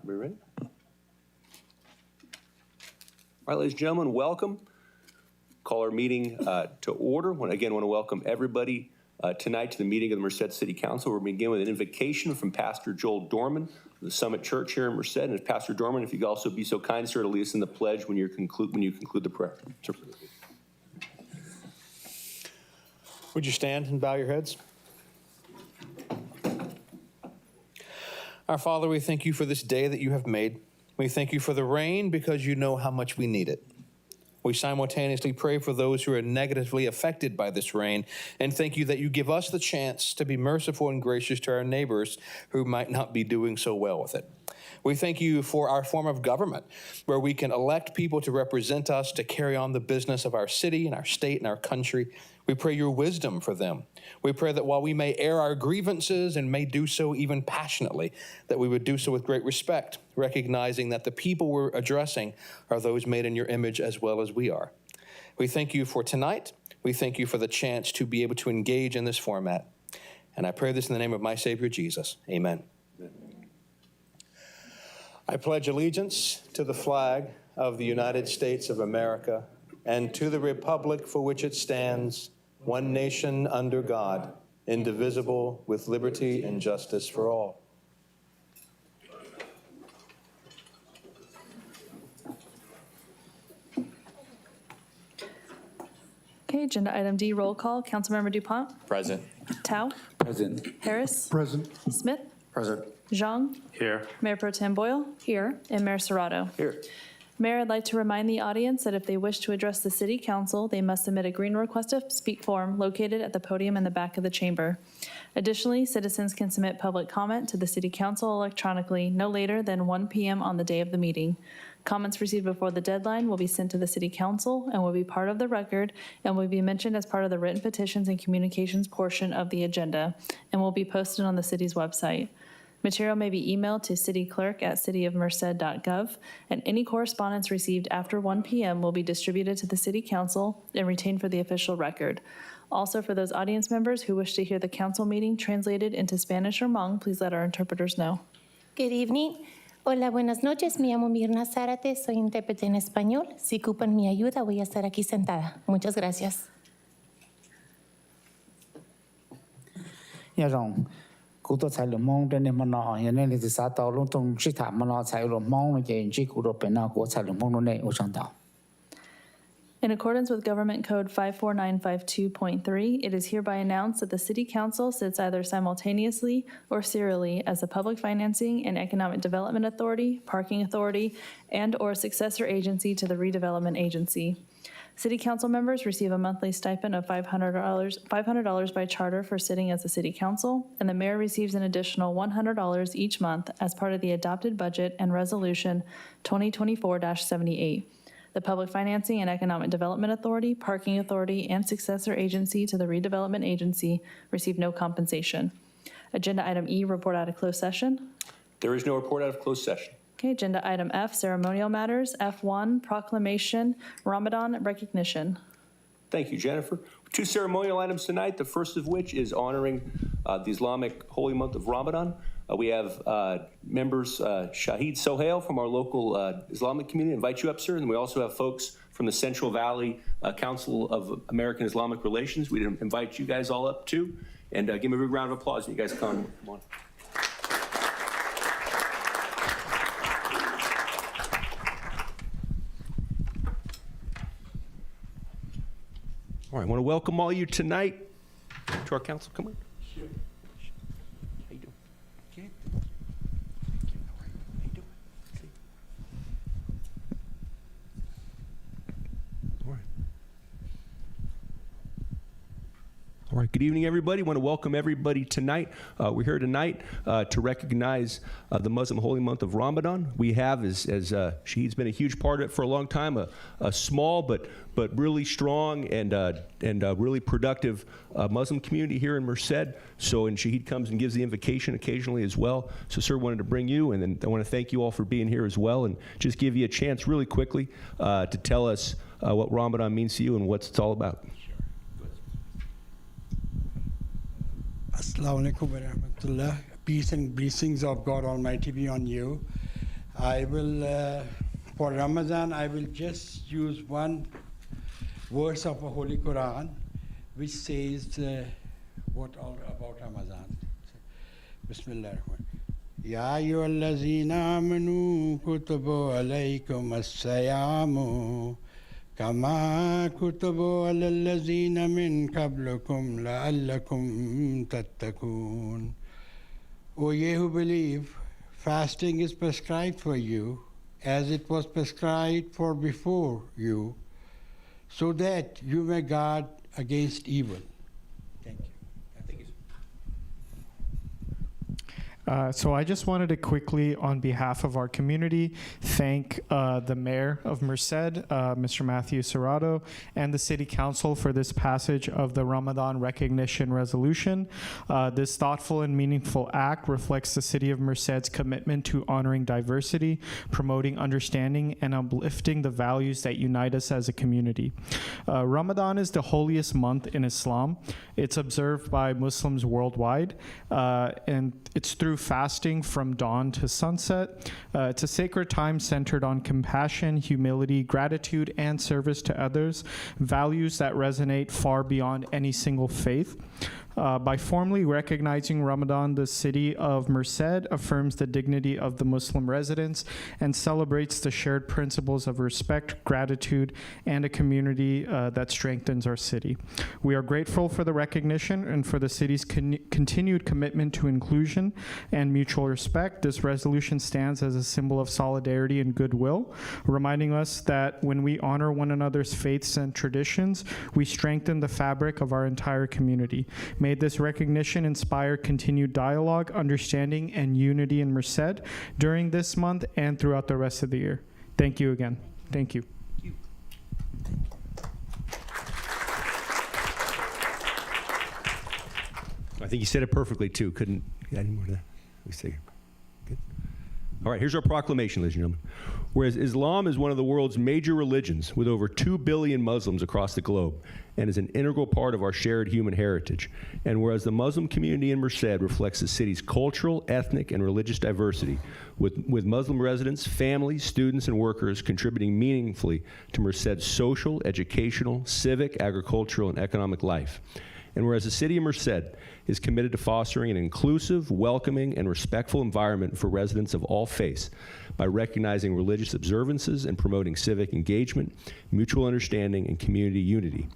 Everybody ready? All right, ladies and gentlemen, welcome. Call our meeting to order. Again, I want to welcome everybody tonight to the meeting of the Merced City Council. We're beginning with an invocation from Pastor Joel Dorman of the Summit Church here in Merced. And Pastor Dorman, if you could also be so kind, sir, to lead us in the pledge when you conclude the prayer. Sir. Would you stand and bow your heads? Our Father, we thank you for this day that you have made. We thank you for the rain because you know how much we need it. We simultaneously pray for those who are negatively affected by this rain, and thank you that you give us the chance to be merciful and gracious to our neighbors who might not be doing so well with it. We thank you for our form of government, where we can elect people to represent us to carry on the business of our city and our state and our country. We pray your wisdom for them. We pray that while we may air our grievances and may do so even passionately, that we would do so with great respect, recognizing that the people we're addressing are those made in your image as well as we are. We thank you for tonight. We thank you for the chance to be able to engage in this format. And I pray this in the name of my Savior, Jesus. Amen. I pledge allegiance to the flag of the United States of America and to the republic for which it stands, one nation under God, indivisible, with liberty and justice for all. Okay, agenda item D, roll call. Councilmember DuPont. Present. Tao. Present. Harris. Present. Smith. Present. Zhang. Here. Mayor Pro Tem Boyle. Here. And Mayor Serrato. Here. Mayor, I'd like to remind the audience that if they wish to address the City Council, they must submit a green request to speak form located at the podium in the back of the chamber. Additionally, citizens can submit public comment to the City Council electronically no later than 1 p.m. on the day of the meeting. Comments received before the deadline will be sent to the City Council and will be part of the record and will be mentioned as part of the written petitions and communications portion of the agenda and will be posted on the city's website. Material may be emailed to cityclerk@cityofmerced.gov, and any correspondence received after 1 p.m. will be distributed to the City Council and retained for the official record. Also, for those audience members who wish to hear the council meeting translated into Spanish or Hmong, please let our interpreters know. Good evening. Hola, buenas noches. Me llamo Mirna Zárate. Soy intérprete en español. Si ocupan mi ayuda, voy a estar aquí sentada. Muchas gracias. 要让古多才了蒙的那么那，现在你是啥道路从西塔么那才了蒙了，就只古多本那国才了蒙了那我想到。 In accordance with Government Code 54952.3, it is hereby announced that the City Council sits either simultaneously or serially as the Public Financing and Economic Development Authority, Parking Authority, and/or successor agency to the Redevelopment Agency. City Council members receive a monthly stipend of $500 by charter for sitting as the City Council, and the Mayor receives an additional $100 each month as part of the adopted budget and Resolution 2024-78. The Public Financing and Economic Development Authority, Parking Authority, and successor agency to the Redevelopment Agency receive no compensation. Agenda item E, report out of closed session. There is no report out of closed session. Okay, agenda item F, ceremonial matters. F1, proclamation, Ramadan recognition. Thank you, Jennifer. Two ceremonial items tonight, the first of which is honoring the Islamic holy month of Ramadan. We have members, Shahid Sohail from our local Islamic community. I invite you up, sir. And we also have folks from the Central Valley Council of American Islamic Relations. We'd invite you guys all up too. And give me a big round of applause when you guys come on. All right, I want to welcome all you tonight to our council. Come on. How you doing? Good. Thank you. How are you? How you doing? See? All right. All right, good evening, everybody. I want to welcome everybody tonight. We're here tonight to recognize the Muslim holy month of Ramadan. We have, as Shahid's been a huge part of it for a long time, a small but really strong and really productive Muslim community here in Merced. So, and Shahid comes and gives the invocation occasionally as well. So, sir, wanted to bring you, and then I want to thank you all for being here as well, and just give you a chance really quickly to tell us what Ramadan means to you and what it's all about. Assalamu alaikum wa rahmatullah. Peace and blessings of God Almighty be on you. I will, for Ramadan, I will just use one verse of the Holy Quran, which says what all about Ramadan. Bismillah ar-Rahman. Ya ayyuhallazina amanu kutiba alaykum as-siyamu kama kutiba alal lazina min qablakum la'allakum tattaqun. O ye who believe, fasting is prescribed for you as it was prescribed for before you, so that you may guard against evil. Thank you. So I just wanted to quickly, on behalf of our community, thank the Mayor of Merced, Mr. Matthew Serrato, and the City Council for this passage of the Ramadan Recognition Resolution. This thoughtful and meaningful act reflects the City of Merced's commitment to honoring diversity, promoting understanding, and uplifting the values that unite us as a community. Ramadan is the holiest month in Islam. It's observed by Muslims worldwide, and it's through fasting from dawn to sunset. It's a sacred time centered on compassion, humility, gratitude, and service to others, values that resonate far beyond any single faith. By formally recognizing Ramadan, the City of Merced affirms the dignity of the Muslim residents and celebrates the shared principles of respect, gratitude, and a community that strengthens our city. We are grateful for the recognition and for the city's continued commitment to inclusion and mutual respect. This resolution stands as a symbol of solidarity and goodwill, reminding us that when we honor one another's faiths and traditions, we strengthen the fabric of our entire community. May this recognition inspire continued dialogue, understanding, and unity in Merced during this month and throughout the rest of the year. Thank you again. Thank you. I think you said it perfectly, too. Couldn't add any more to that. Let me see. Good. All right, here's our proclamation, ladies and gentlemen. Whereas Islam is one of the world's major religions with over 2 billion Muslims across the globe and is an integral part of our shared human heritage, and whereas the Muslim community in Merced reflects the city's cultural, ethnic, and religious diversity, with Muslim residents, families, students, and workers contributing meaningfully to Merced's social, educational, civic, agricultural, and economic life. And whereas the City of Merced is committed to fostering an inclusive, welcoming, and respectful environment for residents of all faiths by recognizing religious observances and promoting civic engagement, mutual understanding, and community unity.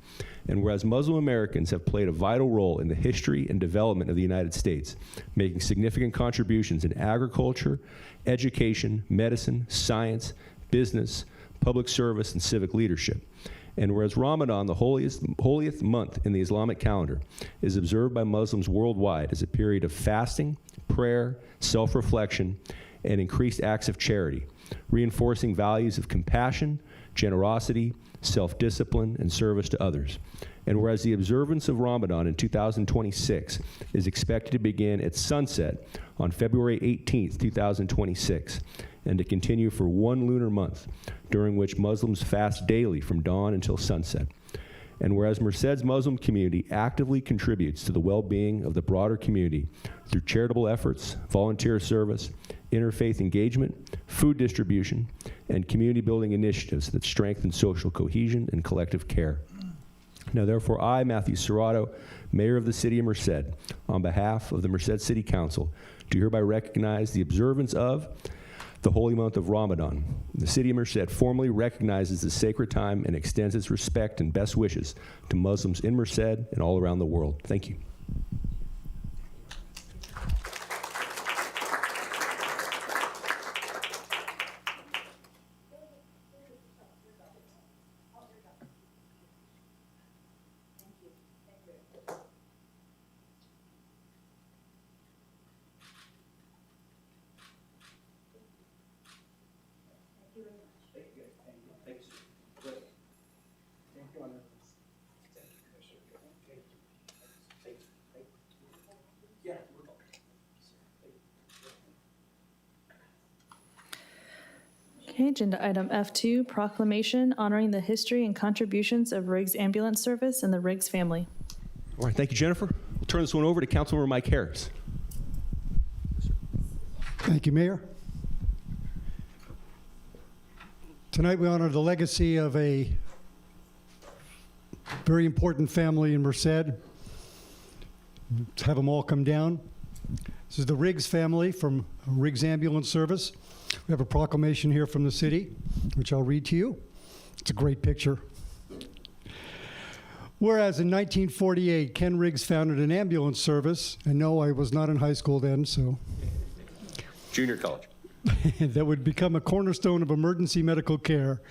And whereas Muslim Americans have played a vital role in the history and development of the United States, making significant contributions in agriculture, education, medicine, science, business, public service, and civic leadership. And whereas Ramadan, the holiest month in the Islamic calendar, is observed by Muslims worldwide as a period of fasting, prayer, self-reflection, and increased acts of charity, reinforcing values of compassion, generosity, self-discipline, and service to others. And whereas the observance of Ramadan in 2026 is expected to begin at sunset on February 18th, 2026, and to continue for 1 lunar month, during which Muslims fast daily from dawn until sunset. And whereas Merced's Muslim community actively contributes to the well-being of the broader community through charitable efforts, volunteer service, interfaith engagement, food distribution, and community-building initiatives that strengthen social cohesion and collective care. Now, therefore, I, Matthew Serrato, Mayor of the City of Merced, on behalf of the Merced City Council, do hereby recognize the observance of the holy month of Ramadan. The City of Merced formally recognizes this sacred time and extends its respect and best wishes to Muslims in Merced and all around the world. Thank you. Okay, agenda item F2, proclamation honoring the history and contributions of Riggs Ambulance Service and the Riggs family. All right, thank you, Jennifer. We'll turn this one over to Councilmember Mike Harris. Thank you, Mayor. Tonight we honor the legacy of a very important family in Merced. Let's have them all come down. This is the Riggs family from Riggs Ambulance Service. We have a proclamation here from the city, which I'll read to you. It's a great picture. Whereas in 1948, Ken Riggs founded an ambulance service, and no, I was not in high school then, so Junior college. that would become a cornerstone of emergency medical care,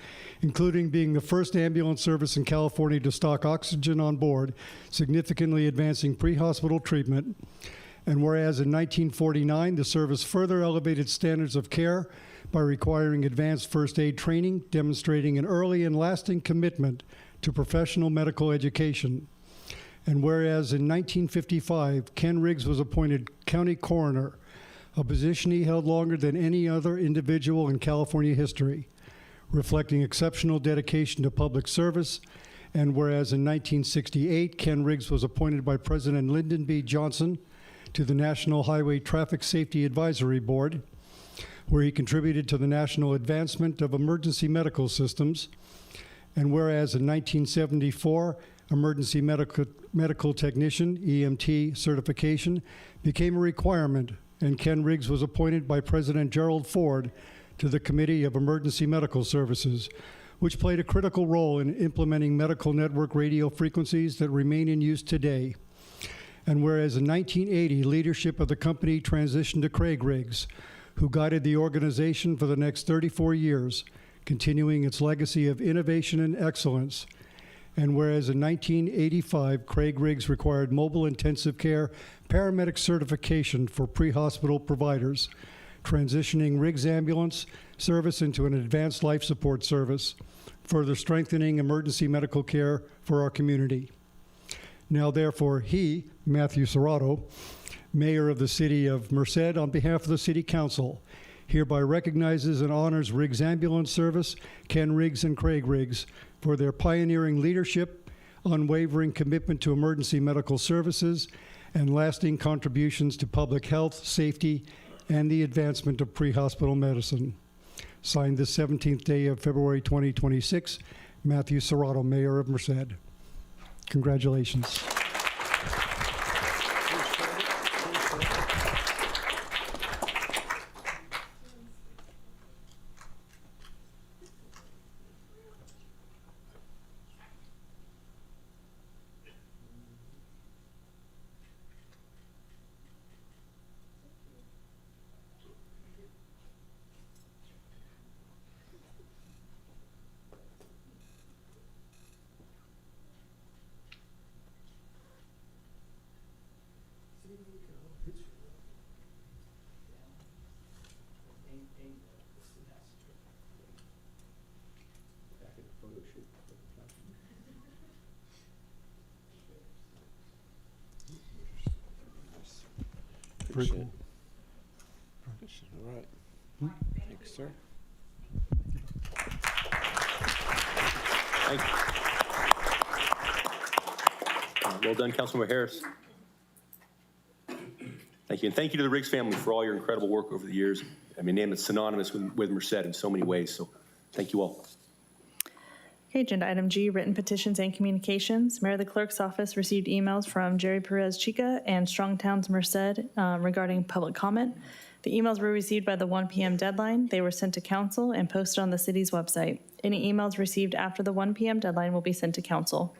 including being the first ambulance service in California to stock oxygen on board, significantly advancing pre-hospital treatment. And whereas in 1949, the service further elevated standards of care by requiring advanced first aid training, demonstrating an early and lasting commitment to professional medical education. And whereas in 1955, Ken Riggs was appointed county coroner, a position he held longer than any other individual in California history, reflecting exceptional dedication to public service. And whereas in 1968, Ken Riggs was appointed by President Lyndon B. Johnson to the National Highway Traffic Safety Advisory Board, where he contributed to the national advancement of emergency medical systems. And whereas in 1974, emergency medical technician, EMT certification, became a requirement, and Ken Riggs was appointed by President Gerald Ford to the Committee of Emergency Medical Services, which played a critical role in implementing medical network radio frequencies that remain in use today. And whereas in 1980, leadership of the company transitioned to Craig Riggs, who guided the organization for the next 34 years, continuing its legacy of innovation and excellence. And whereas in 1985, Craig Riggs required mobile intensive care paramedic certification for pre-hospital providers, transitioning Riggs Ambulance Service into an advanced life support service, further strengthening emergency medical care for our community. Now, therefore, he, Matthew Serrato, Mayor of the City of Merced, on behalf of the City Council, hereby recognizes and honors Riggs Ambulance Service, Ken Riggs and Craig Riggs, for their pioneering leadership, unwavering commitment to emergency medical services, and lasting contributions to public health, safety, and the advancement of pre-hospital medicine. Signed this 17th day of February 2026, Matthew Serrato, Mayor of Merced. Congratulations. Very cool. All right. Thanks, sir. Thank you. Well done, Councilmember Harris. Thank you. And thank you to the Riggs family for all your incredible work over the years. I mean, name is synonymous with Merced in so many ways. So thank you all. Okay, agenda item G, written petitions and communications. Mayor, the clerk's office received emails from Jerry Perez Chica and Strong Towns Merced regarding public comment. The emails were received by the 1 p.m. deadline. They were sent to council and posted on the city's website. Any emails received after the 1 p.m. deadline will be sent to council.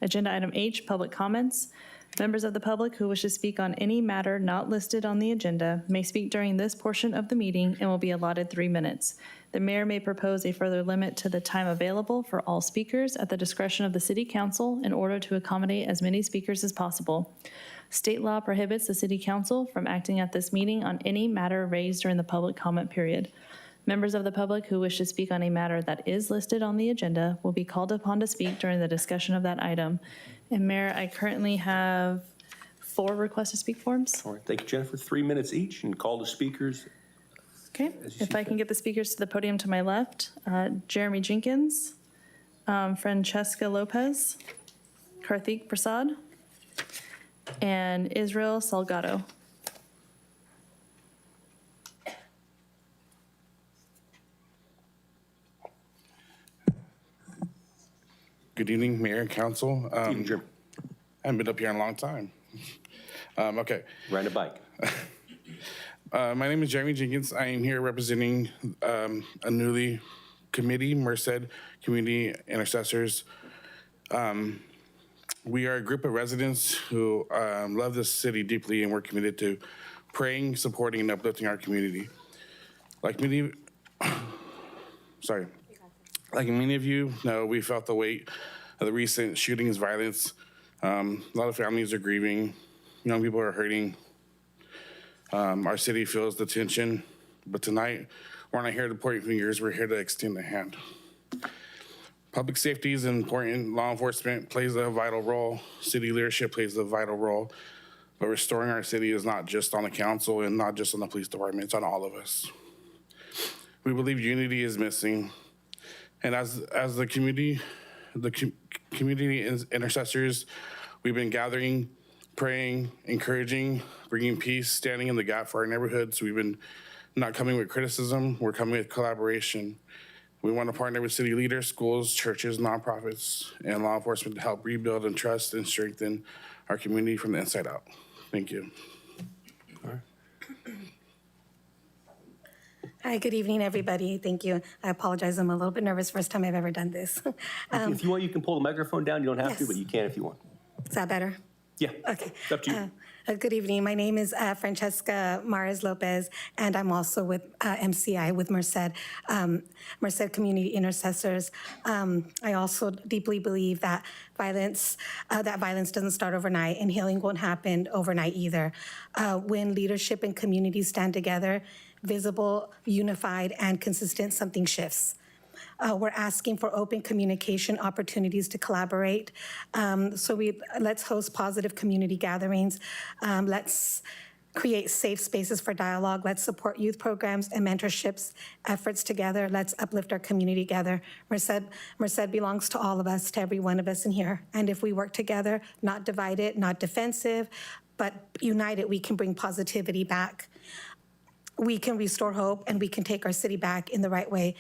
Agenda item H, public comments. Members of the public who wish to speak on any matter not listed on the agenda may speak during this portion of the meeting and will be allotted 3 minutes. The mayor may propose a further limit to the time available for all speakers at the discretion of the city council in order to accommodate as many speakers as possible. State law prohibits the city council from acting at this meeting on any matter raised during the public comment period. Members of the public who wish to speak on a matter that is listed on the agenda will be called upon to speak during the discussion of that item. And Mayor, I currently have 4 request to speak forms. All right. Thank you, Jennifer. 3 minutes each and call the speakers. Okay, if I can get the speakers to the podium to my left, Jeremy Jenkins, Francesca Lopez, Karthik Prasad, and Israel Salgado. Good evening, Mayor and Council. Evening, Jim. I haven't been up here in a long time. Okay. Riding a bike. My name is Jeremy Jenkins. I am here representing a newly committee, Merced Community Intercessors. We are a group of residents who love this city deeply, and we're committed to praying, supporting, and uplifting our community. Like many of you know, we felt the weight of the recent shootings, violence. A lot of families are grieving. Young people are hurting. Our city feels the tension. But tonight, we're not here to point fingers. We're here to extend a hand. Public safety is important. Law enforcement plays a vital role. City leadership plays a vital role. But restoring our city is not just on the council and not just on the police department. It's on all of us. We believe unity is missing. And as the community intercessors, we've been gathering, praying, encouraging, bringing peace, standing in the gap for our neighborhoods. We've been not coming with criticism, we're coming with collaboration. We want to partner with city leaders, schools, churches, nonprofits, and law enforcement to help rebuild and trust and strengthen our community from the inside out. Thank you. Hi, good evening, everybody. Thank you. I apologize. I'm a little bit nervous. First time I've ever done this. If you want, you can pull the microphone down. You don't have to, Yes. but you can if you want. Is that better? Yeah. Okay. It's up to you. Good evening. My name is Francesca Mares Lopez, and I'm also with MCI, with Merced, Merced Community Intercessors. I also deeply believe that violence doesn't start overnight, and healing won't happen overnight either. When leadership and community stand together, visible, unified, and consistent, something shifts. We're asking for open communication opportunities to collaborate. Let's host positive community gatherings. Let's create safe spaces for dialogue. Let's support youth programs and mentorships efforts together. Let's uplift our community together. Merced belongs to all of us, to every one of us in here. And if we work together, not divided, not defensive, but united, we can bring positivity back. We can restore hope, and we can take our city back in the right way.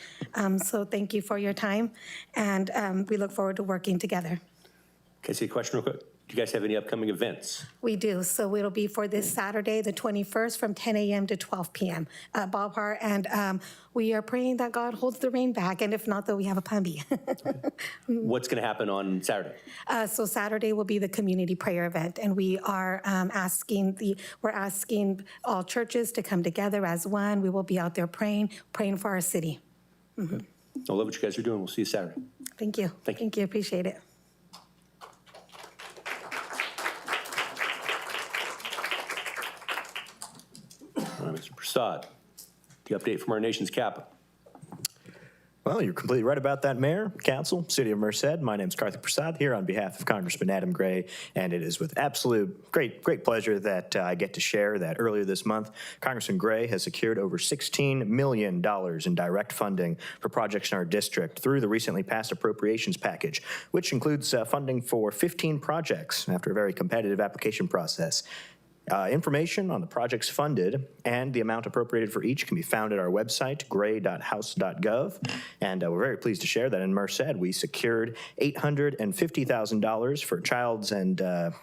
So thank you for your time, and we look forward to working together. Can I see a question real quick? Do you guys have any upcoming events? We do. So it'll be for this Saturday, the 21st, from 10 a.m. to 12 p.m. at Ballpark, and we are praying that God holds the rain back, and if not, though, we have a plan B. What's going to happen on Saturday? So Saturday will be the community prayer event, and we are asking all churches to come together as one. We will be out there praying for our city. I love what you guys are doing. We'll see you Saturday. Thank you. Thank you. Appreciate it. All right, Mr. Prasad, the update from our nation's capital. Well, you're completely right about that, Mayor, Council, City of Merced. My name is Karthik Prasad here on behalf of Congressman Adam Gray, and it is with absolute great pleasure that I get to share that earlier this month, Congressman Gray has secured over $16 million in direct funding for projects in our district through the recently passed appropriations package, which includes funding for 15 projects after a very competitive application process. Information on the projects funded and the amount appropriated for each can be found at our website, gray.house.gov. And we're very pleased to share that in Merced, we secured $850,000 for Childs and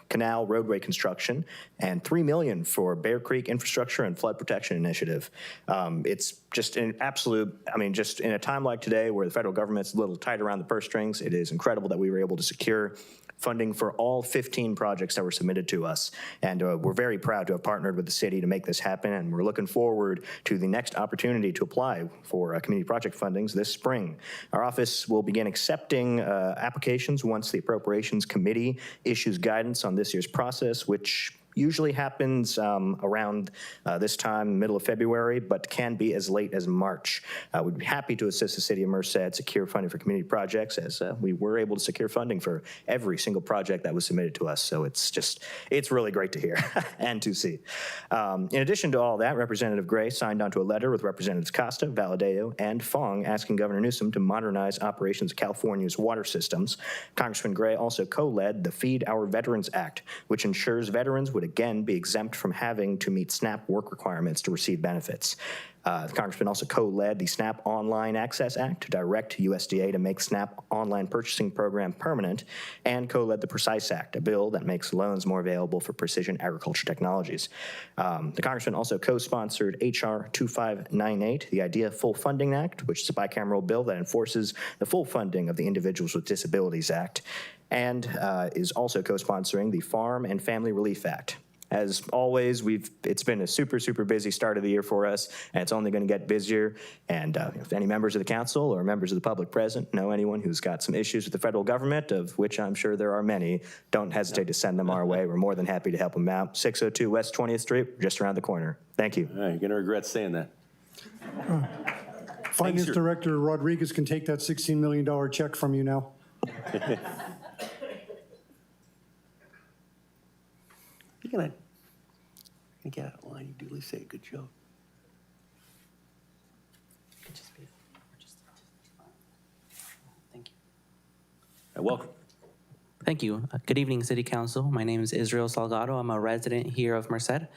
Canal roadway construction and $3 million for Bear Creek Infrastructure and Flood Protection Initiative. It's just an absolute, just in a time like today where the federal government's a little tight around the purse strings, it is incredible that we were able to secure funding for all 15 projects that were submitted to us. And we're very proud to have partnered with the city to make this happen, and we're looking forward to the next opportunity to apply for community project fundings this spring. Our office will begin accepting applications once the Appropriations Committee issues guidance on this year's process, which usually happens around this time, middle of February, but can be as late as March. We'd be happy to assist the City of Merced secure funding for community projects, as we were able to secure funding for every single project that was submitted to us. So it's really great to hear and to see. In addition to all that, Representative Gray signed onto a letter with Representatives Costa, Valadeo, and Fong asking Governor Newsom to modernize operations of California's water systems. Congressman Gray also co-led the Feed Our Veterans Act, which ensures veterans would again be exempt from having to meet SNAP work requirements to receive benefits. The Congressman also co-led the SNAP Online Access Act to direct USDA to make SNAP online purchasing program permanent, and co-led the PRECISE Act, a bill that makes loans more available for precision agriculture technologies. The Congressman also co-sponsored H.R. 2598, the IDEA Full Funding Act, which is a bicameral bill that enforces the full funding of the Individuals with Disabilities Act, and is also co-sponsoring the Farm and Family Relief Act. As always, it's been a super, super busy start of the year for us, and it's only going to get busier. And if any members of the council or members of the public present know anyone who's got some issues with the federal government, of which I'm sure there are many, don't hesitate to send them our way. We're more than happy to help them out. 602 West 20th Street, just around the corner. Thank you. All right, you're going to regret saying that. Finance sir. Director Rodriguez can take that $16 million check from you now. You're going to get out of line. You duly say a good job. Thank you. Welcome. Thank you. Good evening, City Council. My name is Israel Salgado. I'm a resident here of Merced,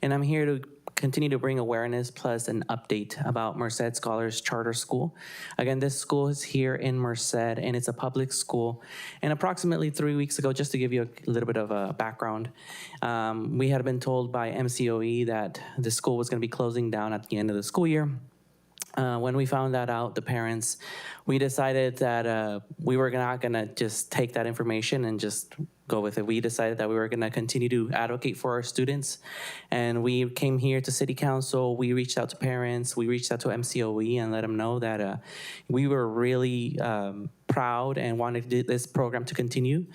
and I'm here to continue to bring awareness plus an update about Merced Scholars Charter School. Again, this school is here in Merced, and it's a public school. And approximately 3 weeks ago, just to give you a little bit of a background, we had been told by MCOE that the school was going to be closing down at the end of the school year. When we found that out, the parents, we decided that we were not going to just take that information and just go with it. We decided that we were going to continue to advocate for our students. And we came here to City Council. We reached out to parents. We reached out to MCOE and let them know that we were really proud and wanted this program to continue.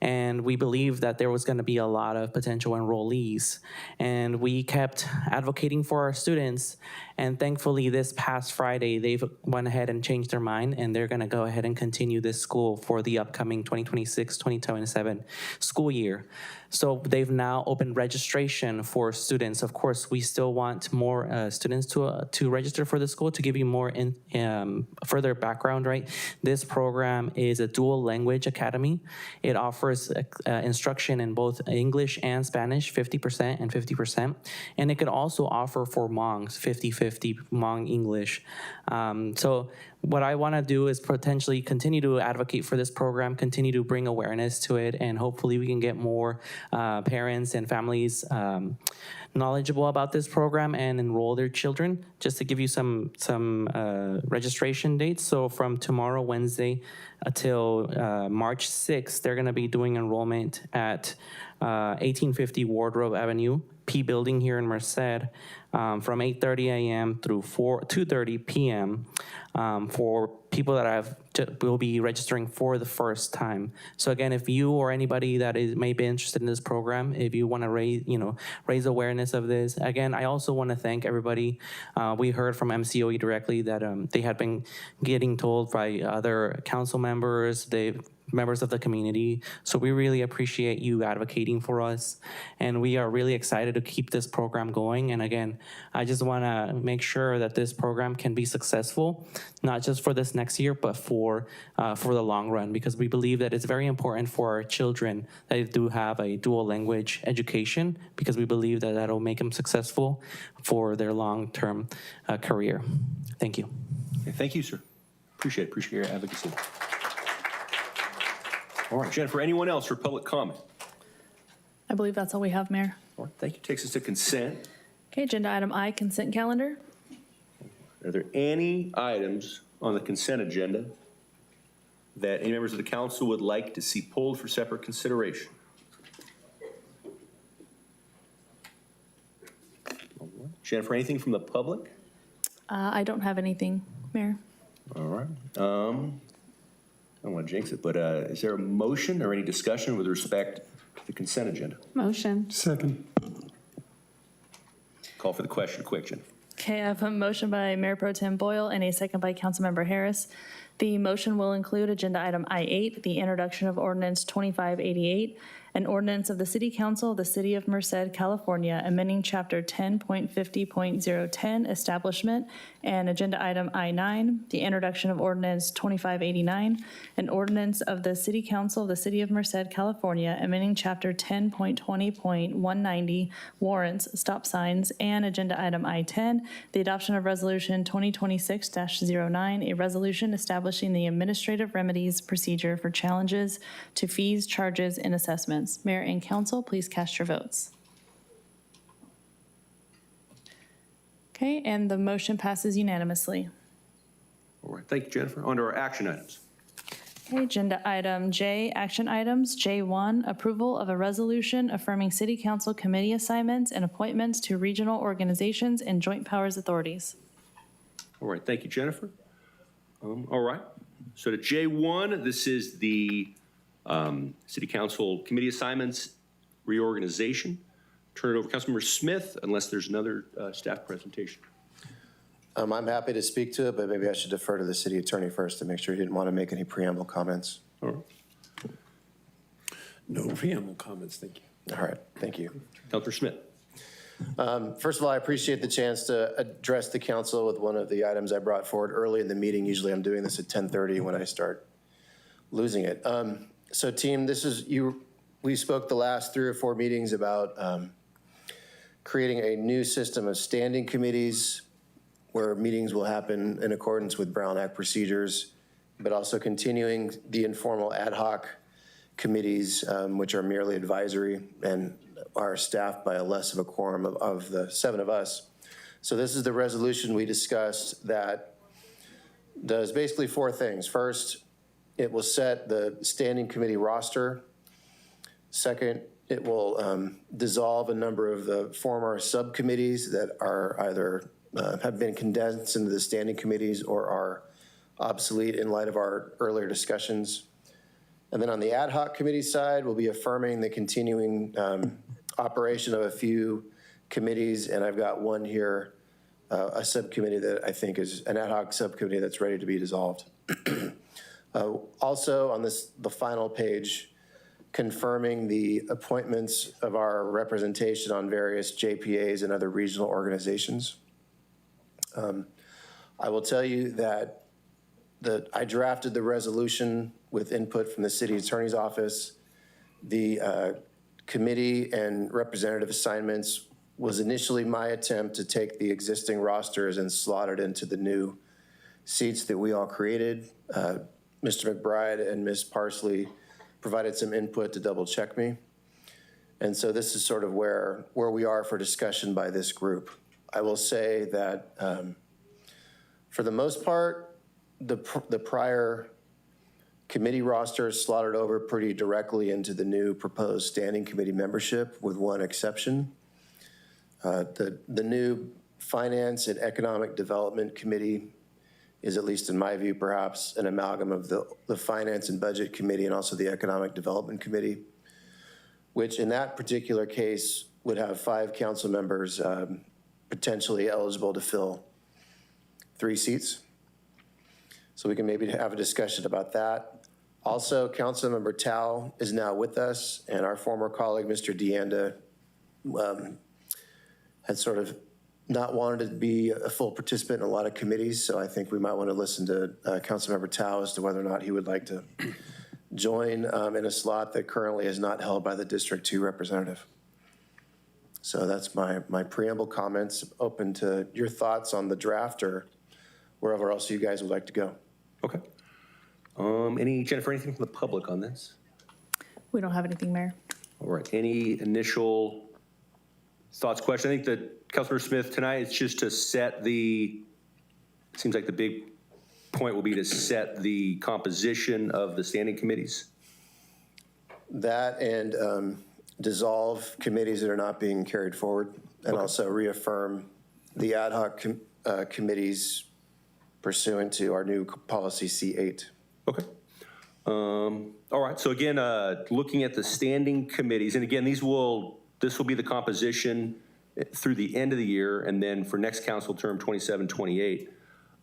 And we believed that there was going to be a lot of potential enrollees. And we kept advocating for our students. And thankfully, this past Friday, they've went ahead and changed their mind, and they're going to go ahead and continue this school for the upcoming 2026-2027 school year. So they've now opened registration for students. Of course, we still want more students to register for the school. To give you more further background, right? This program is a dual language academy. It offers instruction in both English and Spanish, 50% and 50%. And it could also offer for Hmongs, 50-50 Hmong English. So what I want to do is potentially continue to advocate for this program, continue to bring awareness to it, and hopefully we can get more parents and families knowledgeable about this program and enroll their children. Just to give you some registration dates. So from tomorrow, Wednesday, until March 6th, they're going to be doing enrollment at 1850 Wardrobe Avenue, P Building here in Merced, from 8:30 a.m. through 2:30 p.m. For people that will be registering for the first time. So again, if you or anybody that may be interested in this program, if you want to raise awareness of this, again, I also want to thank everybody. We heard from MCOE directly that they had been getting told by other council members, members of the community. So we really appreciate you advocating for us. And we are really excited to keep this program going. And again, I just want to make sure that this program can be successful, not just for this next year, but for the long run, because we believe that it's very important for our children that they do have a dual language education, because we believe that that'll make them successful for their long-term career. Thank you. Okay, thank you, sir. Appreciate your advocacy. All right, Jennifer, anyone else for public comment? I believe that's all we have, Mayor. All right, thank you. Takes us to consent. Okay, agenda item I, consent calendar. Are there any items on the consent agenda that any members of the council would like to see pulled for separate consideration? Jennifer, anything from the public? I don't have anything, Mayor. All right. I don't want to jinx it, but is there a motion or any discussion with respect to the consent agenda? Motion. Second. Call for the question quick, Jennifer. Okay, I have a motion by Mayor Pro Tem Boyle and a second by Councilmember Harris. The motion will include agenda item I-8, the introduction of ordinance 2588, An ordinance of the City Council of the City of Merced, California, amending Chapter 10.50.010, Establishment, and Agenda Item I-9, the introduction of Ordinance 2589, an ordinance of the City Council of the City of Merced, California, amending Chapter 10.20.190, warrants, stop signs, and Agenda Item I-10, the adoption of Resolution 2026-09, a resolution establishing the administrative remedies procedure for challenges to fees, charges, and assessments. Mayor and council, please cast your votes. Okay, and the motion passes unanimously. All right, thank you, Jennifer. On to our action items. Okay, agenda item J, action items. J1, approval of a resolution affirming city council committee assignments and appointments to regional organizations and joint powers authorities. All right, thank you, Jennifer. All right, so to J1, this is the City Council Committee Assignments Reorganization. Turn it over to Councilmember Smith, unless there's another staff presentation. I'm happy to speak to it, but maybe I should defer to the city attorney first to make sure he didn't want to make any preamble comments. All right. No preamble comments, thank you. All right, thank you. Councilor Smith. First of all, I appreciate the chance to address the council with one of the items I brought forward early in the meeting. Usually I'm doing this at 10:30 when I start losing it. So team, this is you. We spoke the last 3 or 4 meetings about creating a new system of standing committees where meetings will happen in accordance with Brown Act procedures, but also continuing the informal ad hoc committees, which are merely advisory and are staffed by a less of a quorum of the 7 of us. So this is the resolution we discussed that does basically 4 things. First, it will set the standing committee roster. Second, it will dissolve a number of the former subcommittees that are either have been condensed into the standing committees or are obsolete in light of our earlier discussions. And then on the ad hoc committee side, we'll be affirming the continuing operation of a few committees, and I've got one here, a subcommittee that I think is an ad hoc subcommittee that's ready to be dissolved. Also on the final page, confirming the appointments of our representation on various JPAs and other regional organizations. I will tell you that I drafted the resolution with input from the city attorney's office. The committee and representative assignments was initially my attempt to take the existing rosters and slot it into the new seats that we all created. Mr. McBride and Ms. Parsley provided some input to double check me. And so this is sort of where we are for discussion by this group. I will say that for the most part, the prior committee rosters slotted over pretty directly into the new proposed standing committee membership, with one exception. The new Finance and Economic Development Committee is, at least in my view, perhaps an amalgam of the Finance and Budget Committee and also the Economic Development Committee, which in that particular case would have 5 council members potentially eligible to fill 3 seats. So we can maybe have a discussion about that. Also, Councilmember Tao is now with us, and our former colleague, Mr. DeAnda, had sort of not wanted to be a full participant in a lot of committees, so I think we might want to listen to Councilmember Tao as to whether or not he would like to join in a slot that currently is not held by the District 2 representative. So that's my preamble comments. Open to your thoughts on the draft or wherever else you guys would like to go. Okay. Jennifer, anything from the public on this? We don't have anything, Mayor. All right, any initial thoughts, questions? I think that Councilor Smith tonight, it's just to set it seems like the big point will be to set the composition of the standing committees. That and dissolve committees that are not being carried forward, and also reaffirm the ad hoc committees pursuant to our new policy C8. Okay. All right, so again, looking at the standing committees, and again, this will be the composition through the end of the year, and then for next council term, 27-28,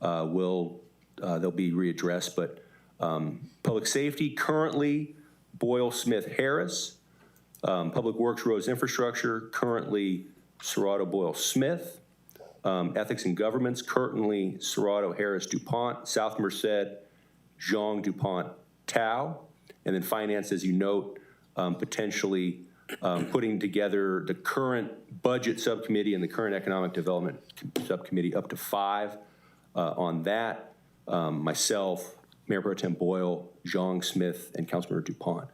they'll be readdressed. But public safety, currently Boyle Smith Harris, Public Works, Roads, Infrastructure, currently Serrato, Boyle, Smith. Ethics and Governments, currently Serrato, Harris, DuPont. South Merced, Zhang, DuPont, Tao. And then Finance, as you note, potentially putting together the current Budget Subcommittee and the current Economic Development Subcommittee, up to 5 on that. Myself, Mayor Pro Tem Boyle, Zhang, Smith, and Councilmember DuPont.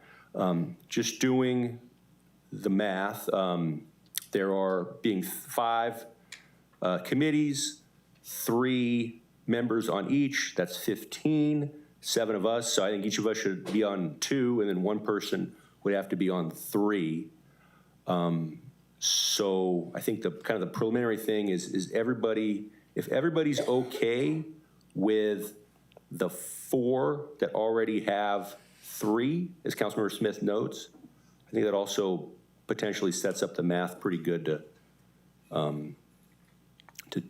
Just doing the math, there are being 5 committees, 3 members on each, that's 15, 7 of us. So I think each of us should be on 2, and then 1 person would have to be on 3. So I think the kind of the preliminary thing is everybody, if everybody's okay with the 4 that already have 3, as Councilmember Smith notes, I think that also potentially sets up the math pretty good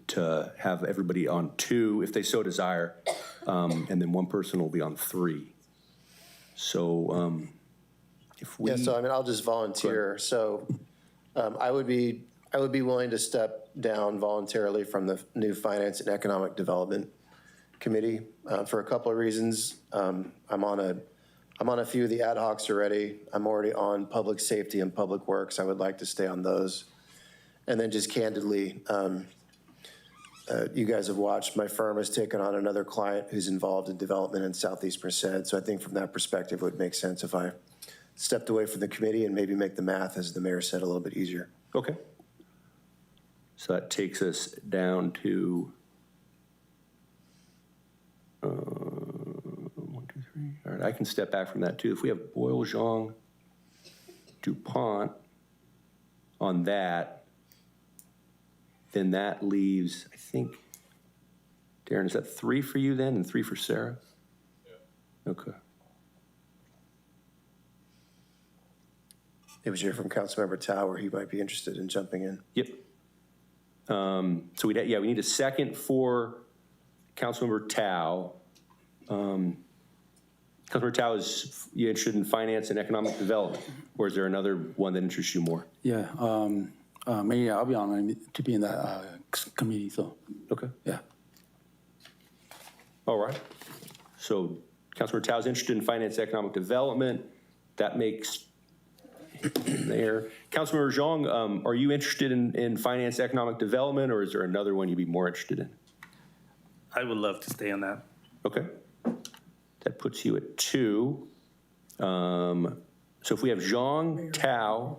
to have everybody on 2 if they so desire, and then 1 person will be on 3. So if we... Yeah, so I mean, I'll just volunteer. So I would be willing to step down voluntarily from the new Finance and Economic Development Committee for a couple of reasons. I'm on a few of the ad hocs already. I'm already on Public Safety and Public Works. I would like to stay on those. And then just candidly, you guys have watched, my firm has taken on another client who's involved in development in Southeast Merced. So I think from that perspective, it would make sense if I stepped away from the committee and maybe make the math, as the mayor said, a little bit easier. Okay. So that takes us down to 1, 2, 3. All right, I can step back from that too. If we have Boyle, Zhang, DuPont on that, then that leaves, I think, Darren, is that 3 for you then and 3 for Sarah? Yeah. Okay. It was here from Councilmember Tao where he might be interested in jumping in. Yep. So we need a second for Councilmember Tao. Councilmember Tao, is you interested in finance and economic development, or is there another one that interests you more? Yeah, maybe I'll be on to be in that committee. So okay. Yeah. All right. So Councilmember Tao is interested in finance and economic development. That makes there. Councilmember Zhang, are you interested in finance, economic development, or is there another one you'd be more interested in? I would love to stay on that. Okay. That puts you at 2. So if we have Zhang, Tao,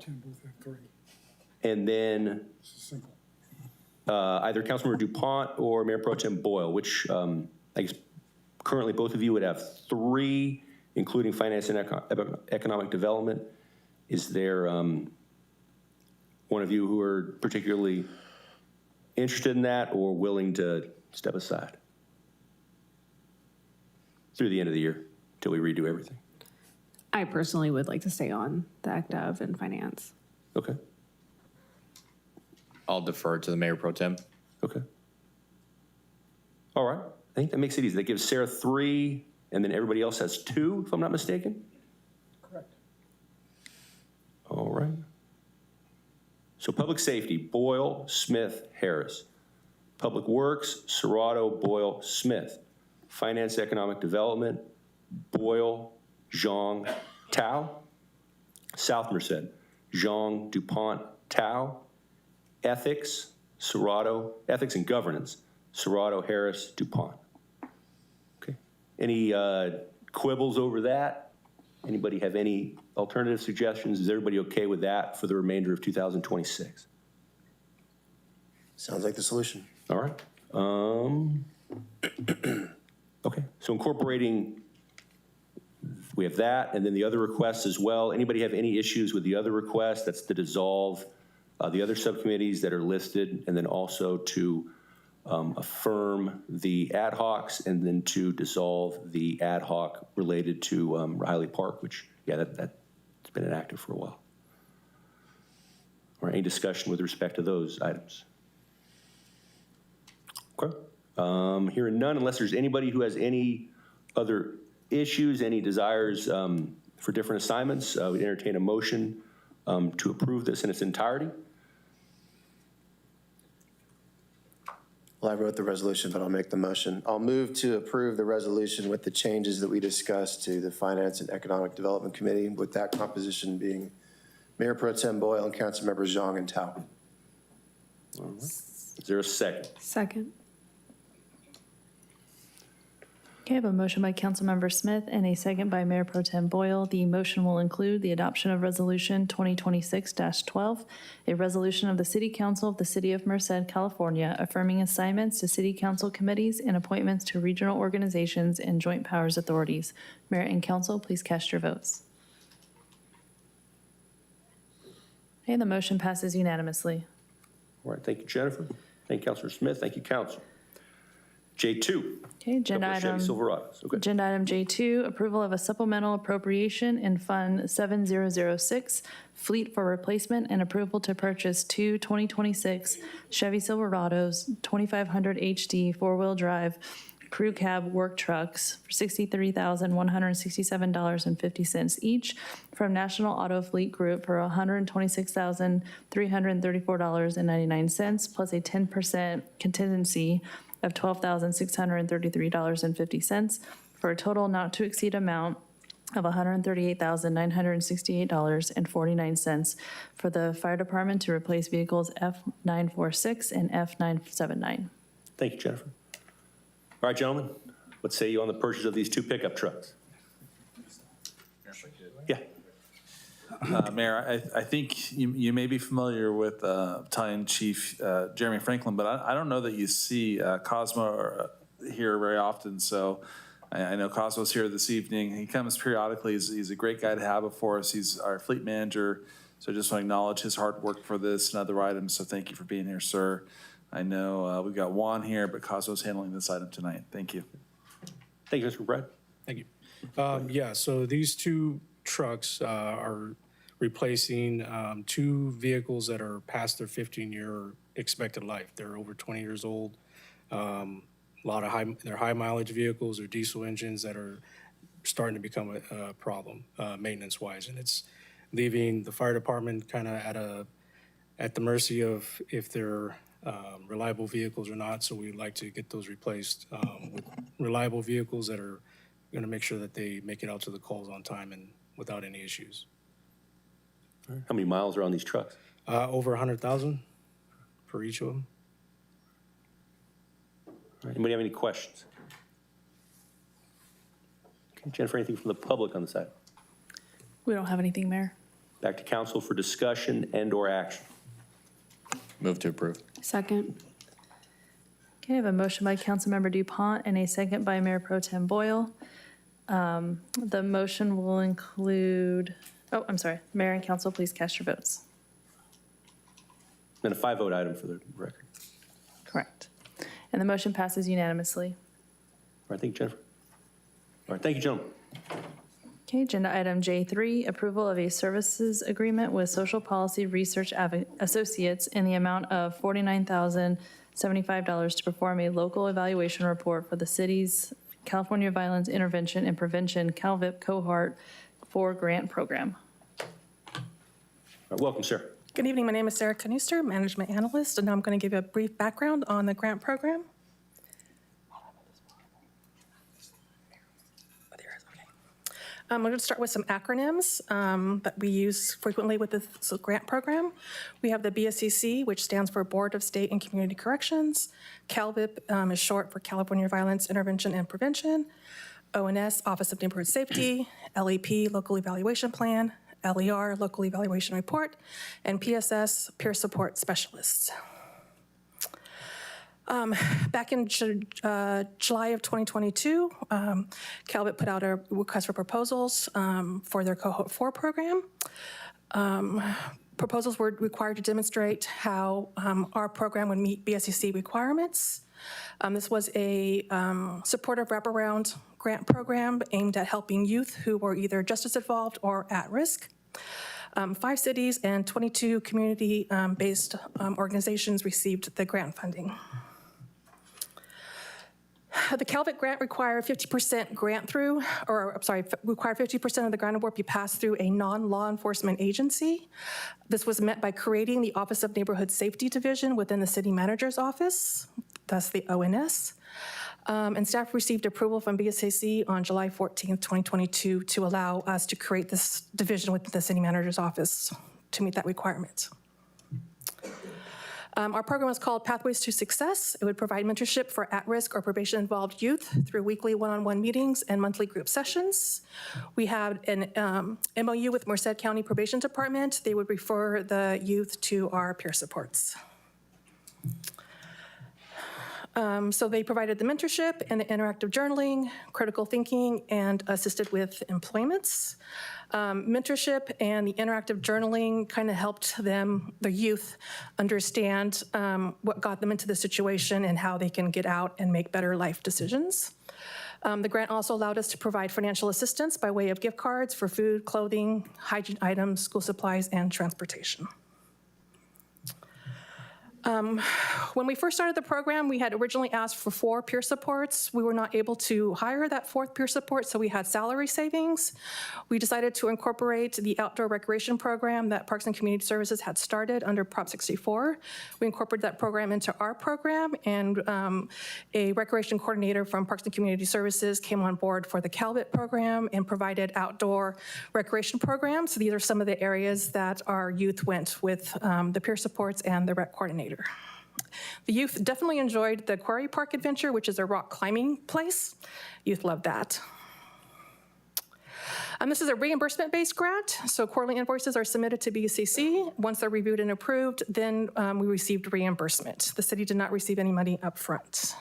and then either Councilmember DuPont or Mayor Pro Tem Boyle, which I guess currently both of you would have 3, including finance and economic development. Is there one of you who are particularly interested in that or willing to step aside through the end of the year until we redo everything? I personally would like to stay on the ACTAV and finance. Okay. I'll defer to the Mayor Pro Tem. Okay. All right. I think that makes it easy. That gives Sarah 3, and then everybody else has 2, if I'm not mistaken. All right. So Public Safety, Boyle, Smith, Harris. Public Works, Serrato, Boyle, Smith. Finance, Economic Development, Boyle, Zhang, Tao. South Merced, Zhang, DuPont, Tao. Ethics, Serrato, Ethics and Governance, Serrato, Harris, DuPont. Okay. Any quibbles over that? Anybody have any alternative suggestions? Is everybody okay with that for the remainder of 2026? Sounds like the solution. All right. Okay, so incorporating, we have that, and then the other requests as well. Anybody have any issues with the other request? That's to dissolve the other subcommittees that are listed, and then also to affirm the ad hocs, and then to dissolve the ad hoc related to Riley Park, which, yeah, that's been inactive for a while. Or any discussion with respect to those items? Okay. Hearing none, unless there's anybody who has any other issues, any desires for different assignments, we entertain a motion to approve this in its entirety. Well, I wrote the resolution, but I'll make the motion. I'll move to approve the resolution with the changes that we discussed to the Finance and Economic Development Committee, with that composition being Mayor Pro Tem Boyle and Councilmembers Zhang and Tao. All right. Is there a second? Second. Okay, I have a motion by Councilmember Smith and a second by Mayor Pro Tem Boyle. The motion will include the adoption of Resolution 2026-12, a resolution of the City Council of the City of Merced, California, affirming assignments to City Council committees and appointments to regional organizations and joint powers authorities. Mayor and Council, please cast your votes. Okay, the motion passes unanimously. All right, thank you, Jennifer. Thank you, Councilor Smith. Thank you, Council. J2. Okay, agenda Couple of Chevy item. Silverados. Okay. Agenda item J2, approval of a supplemental appropriation in Fund 7006, Fleet for Replacement, and approval to purchase two 2026 Chevy Silverados 2500 HD four-wheel drive crew cab work trucks for $63,167.50 each from National Auto Fleet Group for $126,334.99 plus a 10% contingency of $12,633.50 for a total not to exceed amount of $138,968.49 for the fire department to replace vehicles F946 and F979. Thank you, Jennifer. All right, gentlemen, what say you on the purchase of these two pickup trucks? Yeah. Mayor, I think you may be familiar with Battalion Chief Jeremy Franklin, but I don't know that you see Cosmo here very often. So I know Cosmo's here this evening. He comes periodically. He's a great guy to have before us. He's our fleet manager. So I just want to acknowledge his hard work for this and other items. So thank you for being here, sir. I know we've got Juan here, but Cosmo's handling this item tonight. Thank you. Thank you, Mr. Brad. Thank you. Yeah, so these two trucks are replacing two vehicles that are past their 15-year expected life. They're over 20 years old. A lot of they're high mileage vehicles or diesel engines that are starting to become a problem maintenance-wise, and it's leaving the fire department kind of at the mercy of if they're reliable vehicles or not. So we'd like to get those replaced with reliable vehicles that are going to make sure that they make it out to the calls on time and without any issues. How many miles are on these trucks? Over 100,000 for each of them. All right, anybody have any questions? Okay, Jennifer, anything from the public on the side? We don't have anything, Mayor. Back to council for discussion and/or action. Move to approve. Second. Okay, I have a motion by Councilmember DuPont and a second by Mayor Pro Tem Boyle. The motion will include, I'm sorry, Mayor and Council, please cast your votes. And a 5-vote item for the record. Correct. And the motion passes unanimously. All right, thank you, Jennifer. All right, thank you, gentlemen. Okay, agenda item J3, approval of a services agreement with Social Policy Research Associates in the amount of $49,075 to perform a local evaluation report for the city's California Violence Intervention and Prevention CalVIP Cohort 4 grant program. All right, welcome, sir. Good evening. My name is Sarah Knuster, Management Analyst, and I'm going to give you a brief background on the grant program. I'm going to start with some acronyms that we use frequently with this grant program. We have the BSCC, which stands for Board of State and Community Corrections. CalVIP is short for California Violence Intervention and Prevention. ONS, Office of Neighborhood Safety. LEP, Local Evaluation Plan. LER, Local Evaluation Report. And PSS, Peer Support Specialists. Back in July of 2022, CalVIP put out a request for proposals for their Cohort 4 program. Proposals were required to demonstrate how our program would meet BSCC requirements. This was a supportive wraparound grant program aimed at helping youth who were either justice involved or at risk. 5 cities and 22 community-based organizations received the grant funding. The Calvert grant required 50% grant through, or I'm sorry, required 50% of the grant award be passed through a non-law enforcement agency. This was met by creating the Office of Neighborhood Safety Division within the City Manager's Office, thus the ONS. And staff received approval from BSAC on July 14th, 2022 to allow us to create this division within the City Manager's Office to meet that requirement. Our program is called Pathways to Success. It would provide mentorship for at-risk or probation-involved youth through weekly one-on-one meetings and monthly group sessions. We have an MOU with Merced County Probation Department. They would refer the youth to our peer supports. So they provided the mentorship and the interactive journaling, critical thinking, and assisted with employments. Mentorship and the interactive journaling kind of helped them, the youth, understand what got them into the situation and how they can get out and make better life decisions. The grant also allowed us to provide financial assistance by way of gift cards for food, clothing, hygiene items, school supplies, and transportation. When we first started the program, we had originally asked for 4 peer supports. We were not able to hire that 4th peer support, so we had salary savings. We decided to incorporate the outdoor recreation program that Parks and Community Services had started under Prop 64. We incorporated that program into our program, and a recreation coordinator from Parks and Community Services came on board for the Calvert program and provided outdoor recreation programs. So these are some of the areas that our youth went with the peer supports and the rec coordinator. The youth definitely enjoyed the Quarry Park Adventure, which is a rock climbing place. Youth loved that. This is a reimbursement-based grant, so quarterly invoices are submitted to BSCC. Once they're reviewed and approved, then we received reimbursement. The city did not receive any money up front.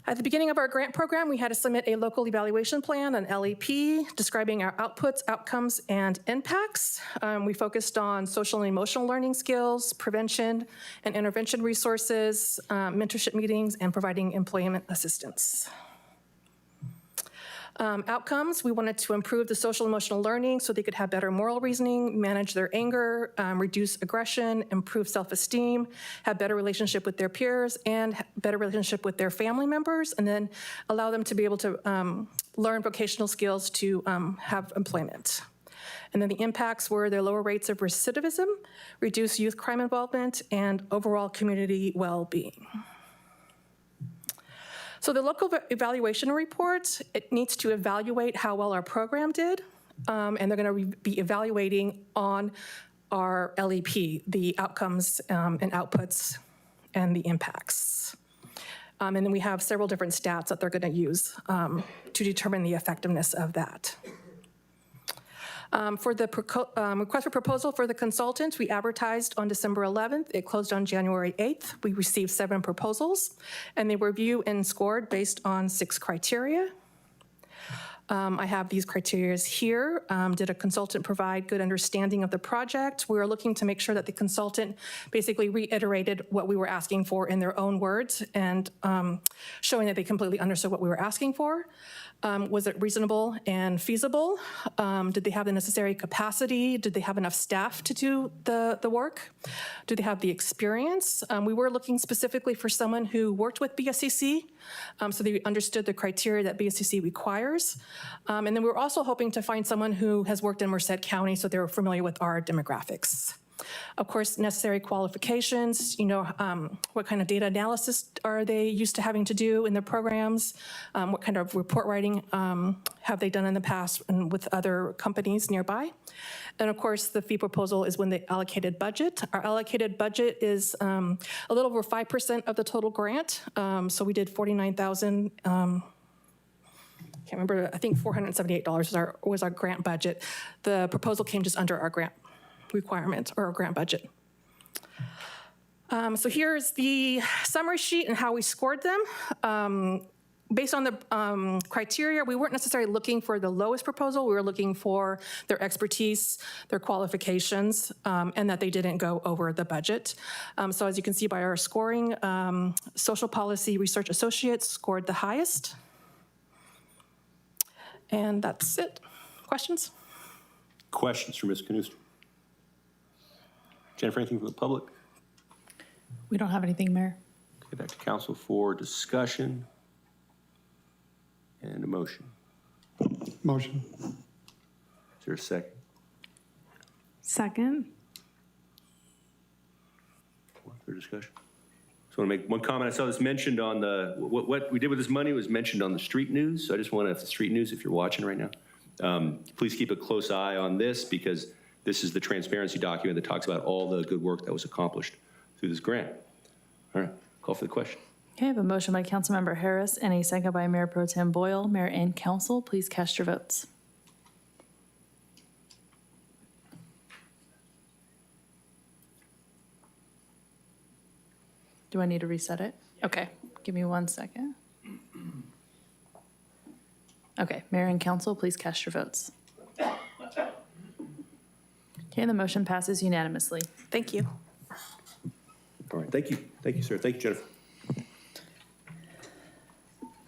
At the beginning of our grant program, we had to submit a local evaluation plan, an LEP, describing our outputs, outcomes, and impacts. We focused on social and emotional learning skills, prevention and intervention resources, mentorship meetings, and providing employment assistance. Outcomes, we wanted to improve the social emotional learning so they could have better moral reasoning, manage their anger, reduce aggression, improve self-esteem, have better relationship with their peers, and better relationship with their family members, and then allow them to be able to learn vocational skills to have employment. And then the impacts were their lower rates of recidivism, reduced youth crime involvement, and overall community well-being. So the local evaluation report, it needs to evaluate how well our program did, and they're going to be evaluating on our LEP, the outcomes and outputs and the impacts. And then we have several different stats that they're going to use to determine the effectiveness of that. For the request for proposal for the consultant, we advertised on December 11th. It closed on January 8th. We received 7 proposals, and they were viewed and scored based on 6 criteria. I have these criteria here. Did a consultant provide good understanding of the project? We were looking to make sure that the consultant basically reiterated what we were asking for in their own words and showing that they completely understood what we were asking for. Was it reasonable and feasible? Did they have the necessary capacity? Did they have enough staff to do the work? Do they have the experience? We were looking specifically for someone who worked with BSCC, so they understood the criteria that BSCC requires. And then we were also hoping to find someone who has worked in Merced County, so they were familiar with our demographics. Of course, necessary qualifications, what kind of data analysis are they used to having to do in their programs? What kind of report writing have they done in the past and with other companies nearby? And of course, the fee proposal is when the allocated budget. Our allocated budget is a little over 5% of the total grant. So we did $49,000. Can't remember, I think $478 was our grant budget. The proposal came just under our grant requirement or grant budget. So here's the summary sheet and how we scored them. Based on the criteria, we weren't necessarily looking for the lowest proposal. We were looking for their expertise, their qualifications, and that they didn't go over the budget. So as you can see by our scoring, Social Policy Research Associates scored the highest. And that's it. Questions? Questions for Ms. Knust? Jennifer, anything from the public? We don't have anything, Mayor. Get back to council for discussion and a motion. Motion. Is there a second? Second. For discussion. Just want to make one comment. I saw this mentioned on the, what we did with this money was mentioned on the street news. So I just want to, the street news, if you're watching right now, please keep a close eye on this because this is the transparency document that talks about all the good work that was accomplished through this grant. All right, call for the question. Okay, I have a motion by Councilmember Harris and a second by Mayor Pro Tem Boyle. Mayor and council, please cast your votes. Do I need to reset it? Okay, give me 1 second. Okay, Mayor and council, please cast your votes. Okay, the motion passes unanimously. Thank you. All right, thank you. Thank you, sir. Thank you, Jennifer.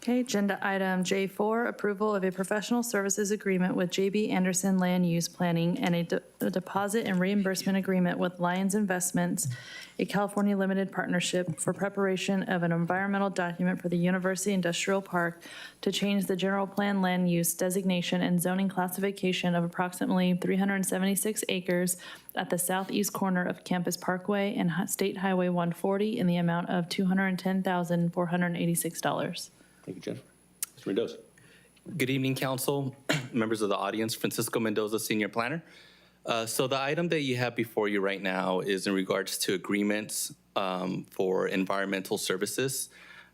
Okay, agenda item J4, approval of a professional services agreement with JB Anderson Land Use Planning and a deposit and reimbursement agreement with Lions Investments, a California limited partnership for preparation of an environmental document for the University Industrial Park to change the general plan land use designation and zoning classification of approximately 376 acres at the southeast corner of Campus Parkway and State Highway 140 in the amount of $210,486. Thank you, Jennifer. Mr. Mendoza. Good evening, council, members of the audience. Francisco Mendoza, Senior Planner. So the item that you have before you right now is in regards to agreements for environmental services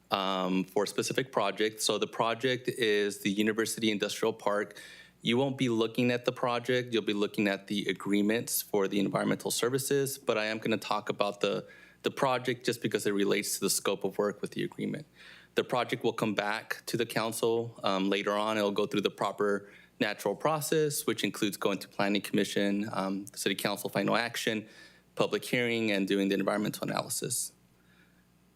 for a specific project. So the project is the University Industrial Park. You won't be looking at the project. You'll be looking at the agreements for the environmental services, but I am going to talk about the project just because it relates to the scope of work with the agreement. The project will come back to the council later on. It'll go through the proper natural process, which includes going to Planning Commission, City Council final action, public hearing, and doing the environmental analysis.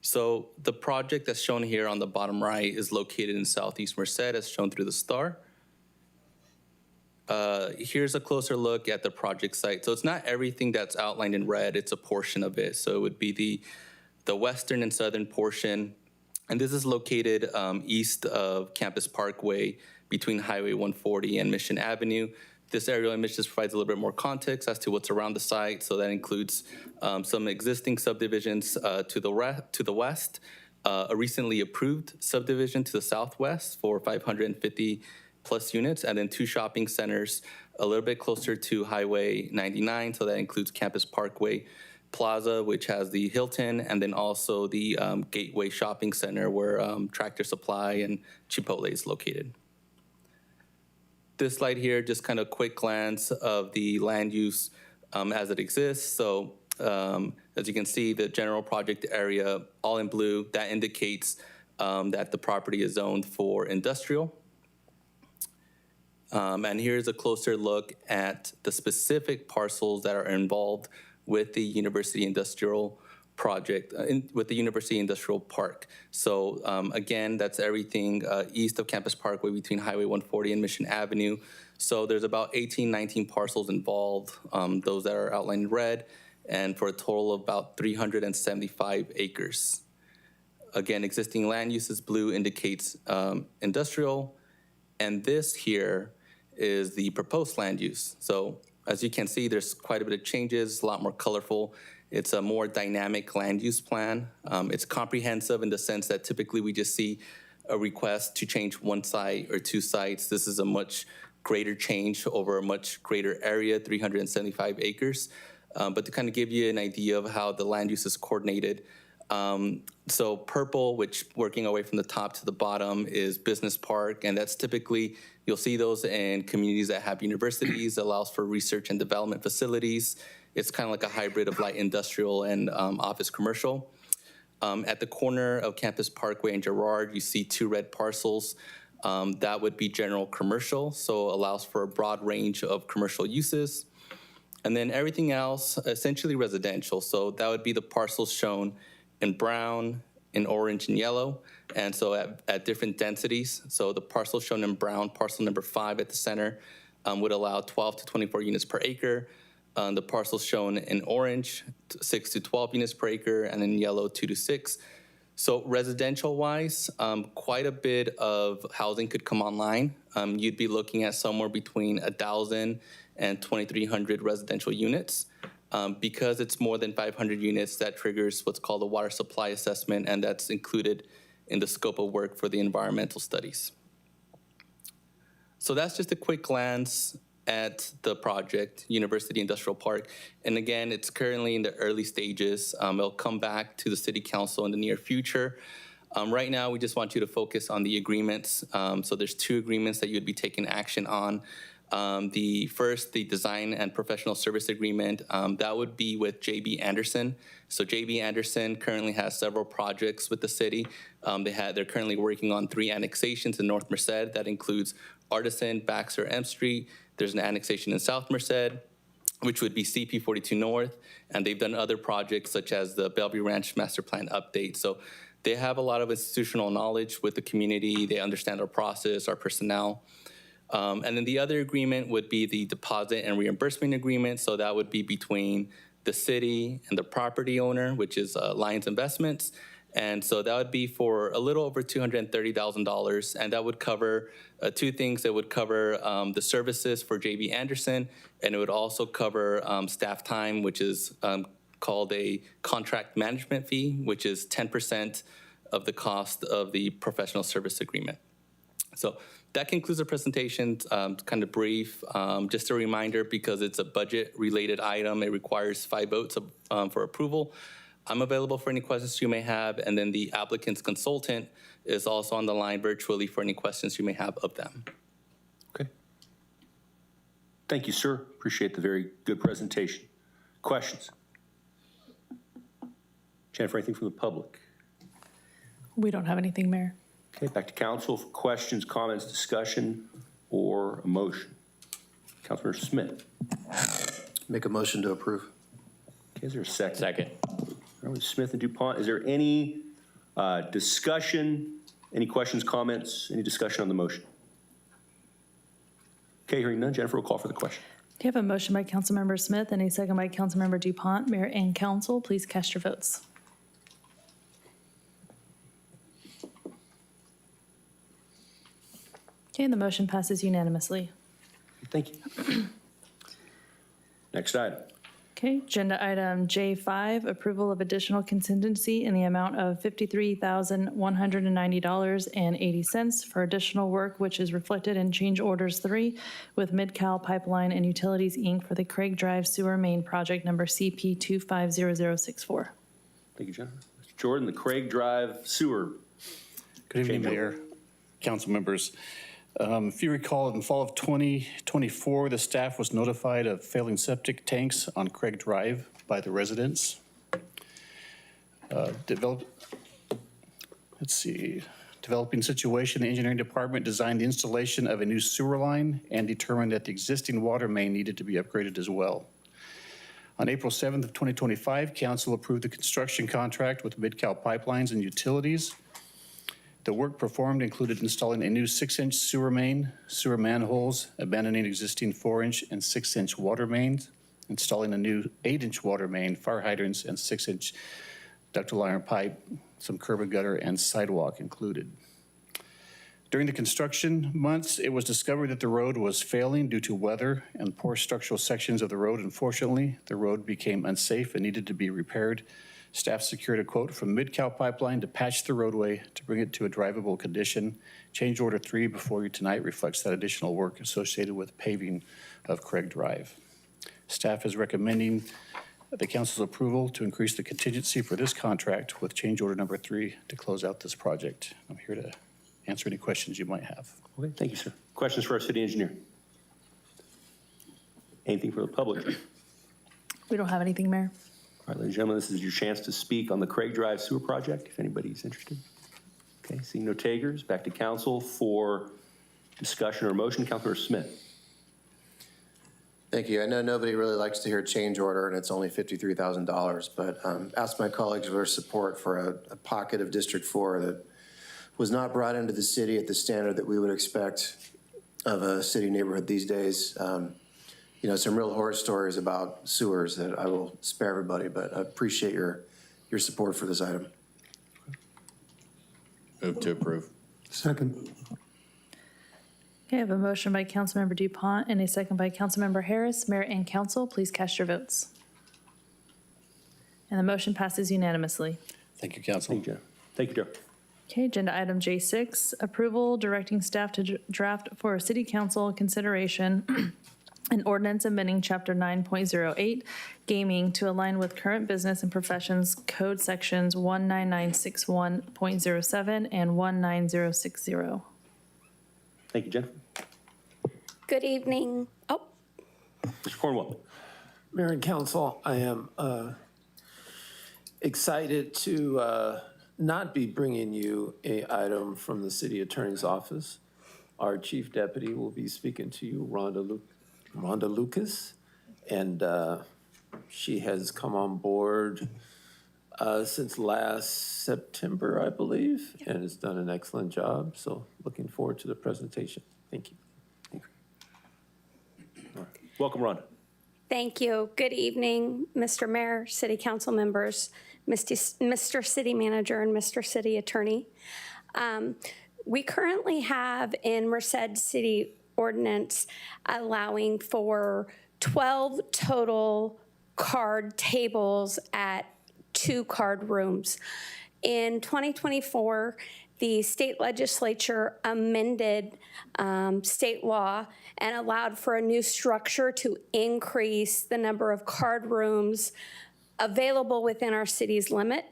So the project that's shown here on the bottom right is located in Southeast Merced, as shown through the star. Here's a closer look at the project site. So it's not everything that's outlined in red, it's a portion of it. So it would be the western and southern portion. And this is located east of Campus Parkway between Highway 140 and Mission Avenue. This aerial image just provides a little bit more context as to what's around the site. So that includes some existing subdivisions to the west, a recently approved subdivision to the southwest for 550 plus units, and then 2 shopping centers a little bit closer to Highway 99. So that includes Campus Parkway Plaza, which has the Hilton, and then also the Gateway Shopping Center where Tractor Supply and Chipotle is located. This slide here, just kind of quick glance of the land use as it exists. So as you can see, the general project area, all in blue, that indicates that the property is zoned for industrial. And here's a closer look at the specific parcels that are involved with the University Industrial project, with the University Industrial Park. So again, that's everything east of Campus Parkway between Highway 140 and Mission Avenue. So there's about 18, 19 parcels involved, those that are outlined in red, and for a total of about 375 acres. Again, existing land uses blue indicates industrial, and this here is the proposed land use. So as you can see, there's quite a bit of changes, a lot more colorful. It's a more dynamic land use plan. It's comprehensive in the sense that typically we just see a request to change 1 site or 2 sites. This is a much greater change over a much greater area, 375 acres. But to kind of give you an idea of how the land use is coordinated, so purple, which working our way from the top to the bottom, is business park, and that's typically, you'll see those in communities that have universities, allows for research and development facilities. It's kind of like a hybrid of light industrial and office commercial. At the corner of Campus Parkway and Girard, you see 2 red parcels. That would be general commercial, so allows for a broad range of commercial uses. And then everything else, essentially residential. So that would be the parcels shown in brown, in orange, and yellow, and so at different densities. So the parcel shown in brown, parcel number 5 at the center, would allow 12 to 24 units per acre. The parcels shown in orange, 6 to 12 units per acre, and in yellow, 2 to 6. So residential-wise, quite a bit of housing could come online. You'd be looking at somewhere between 1,000 and 2,300 residential units. Because it's more than 500 units, that triggers what's called a water supply assessment, and that's included in the scope of work for the environmental studies. So that's just a quick glance at the project, University Industrial Park. And again, it's currently in the early stages. It'll come back to the City Council in the near future. Right now, we just want you to focus on the agreements. So there's 2 agreements that you'd be taking action on. The first, the design and professional service agreement, that would be with JB Anderson. So JB Anderson currently has several projects with the city. They're currently working on 3 annexations in North Merced. That includes Artisan, Baxter, M Street. There's an annexation in South Merced, which would be CP 42 North. And they've done other projects such as the Bellevue Ranch Master Plan update. So they have a lot of institutional knowledge with the community. They understand our process, our personnel. And then the other agreement would be the deposit and reimbursement agreement. So that would be between the city and the property owner, which is Lions Investments. And so that would be for a little over $230,000. And that would cover 2 things. It would cover the services for JB Anderson, and it would also cover staff time, which is called a contract management fee, which is 10% of the cost of the professional service agreement. So that concludes the presentation. Kind of brief. Just a reminder, because it's a budget-related item, it requires 5 votes for approval. I'm available for any questions you may have, and then the applicant's consultant is also on the line virtually for any questions you may have of them. Okay. Thank you, sir. Appreciate the very good presentation. Questions? Jennifer, anything from the public? We don't have anything, Mayor. Okay, back to council for questions, comments, discussion, or a motion. Councilmember Smith. Make a motion to approve. Okay, is there a second? Second. All right, Smith and DuPont, is there any discussion, any questions, comments, any discussion on the motion? Okay, hearing none, Jennifer will call for the question. We have a motion by Councilmember Smith and a second by Councilmember DuPont. Mayor and council, please cast your votes. Okay, and the motion passes unanimously. Thank you. Next item. Okay, agenda item J5, approval of additional contingency in the amount of $53,190.80 for additional work, which is reflected in change orders 3 with Mid-Cal Pipeline and Utilities, Inc. for the Craig Drive Sewer Main Project number CP 250064. Thank you, Jennifer. Mr. Jordan, the Craig Drive Sewer. Good evening, Change Mayor, council members. If you recall, in fall of 2024, the staff was notified of failing septic tanks on Craig Drive by the residents. Developing situation, the engineering department designed the installation of a new sewer line and determined that the existing water main needed to be upgraded as well. On April 7th of 2025, council approved the construction contract with Mid-Cal Pipelines and Utilities. The work performed included installing a new 6-inch sewer main, sewer manholes, abandoning existing 4-inch and 6-inch water mains, installing a new 8-inch water main, fire hydrants, and 6-inch ductile iron pipe, some curb and gutter, and sidewalk included. During the construction months, it was discovered that the road was failing due to weather and poor structural sections of the road. Unfortunately, the road became unsafe and needed to be repaired. Staff secured a quote from Mid-Cal Pipeline to patch the roadway to bring it to a drivable condition. Change order 3 before you tonight reflects that additional work associated with paving of Craig Drive. Staff is recommending the council's approval to increase the contingency for this contract with change order number 3 to close out this project. I'm here to answer any questions you might have. Okay, thank you, sir. Questions for our city engineer? Anything for the public? We don't have anything, Mayor. All right, ladies and gentlemen, this is your chance to speak on the Craig Drive Sewer Project, if anybody's interested. Okay, seeing no takers, back to council for discussion or motion. Councilor Smith. Thank you. I know nobody really likes to hear change order, and it's only $53,000, but ask my colleagues for their support for a pocket of District 4 that was not brought into the city at the standard that we would expect of a city neighborhood these days. You know, some real horror stories about sewers that I will spare everybody, but I appreciate your support for this item. Move to approve. Second. Okay, I have a motion by Councilmember DuPont and a second by Councilmember Harris. Mayor and council, please cast your votes. And the motion passes unanimously. Thank you, council. Thank you, Thank you, Joe. Okay, agenda item J6, approval directing staff to draft for city council consideration an ordinance amending chapter 9.08 gaming to align with current business and professions code sections 19961.07 and 19060. Thank you, Jen. Good evening. Oh, Mr. Cornwell. Mayor and council, I am excited to not be bringing you a item from the city attorney's office. Our chief deputy will be speaking to you, Rhonda Lucas, and she has come on board since last September, I believe, and has done an excellent job. So looking forward to the presentation. Thank you. All right. Welcome, Rhonda. thank you. Good evening, Mr. Mayor, city council members, Mr. City Manager, and Mr. City Attorney. We currently have in Merced City Ordinance allowing for 12 total card tables at 2 card rooms. In 2024, the state legislature amended state law and allowed for a new structure to increase the number of card rooms available within our city's limit.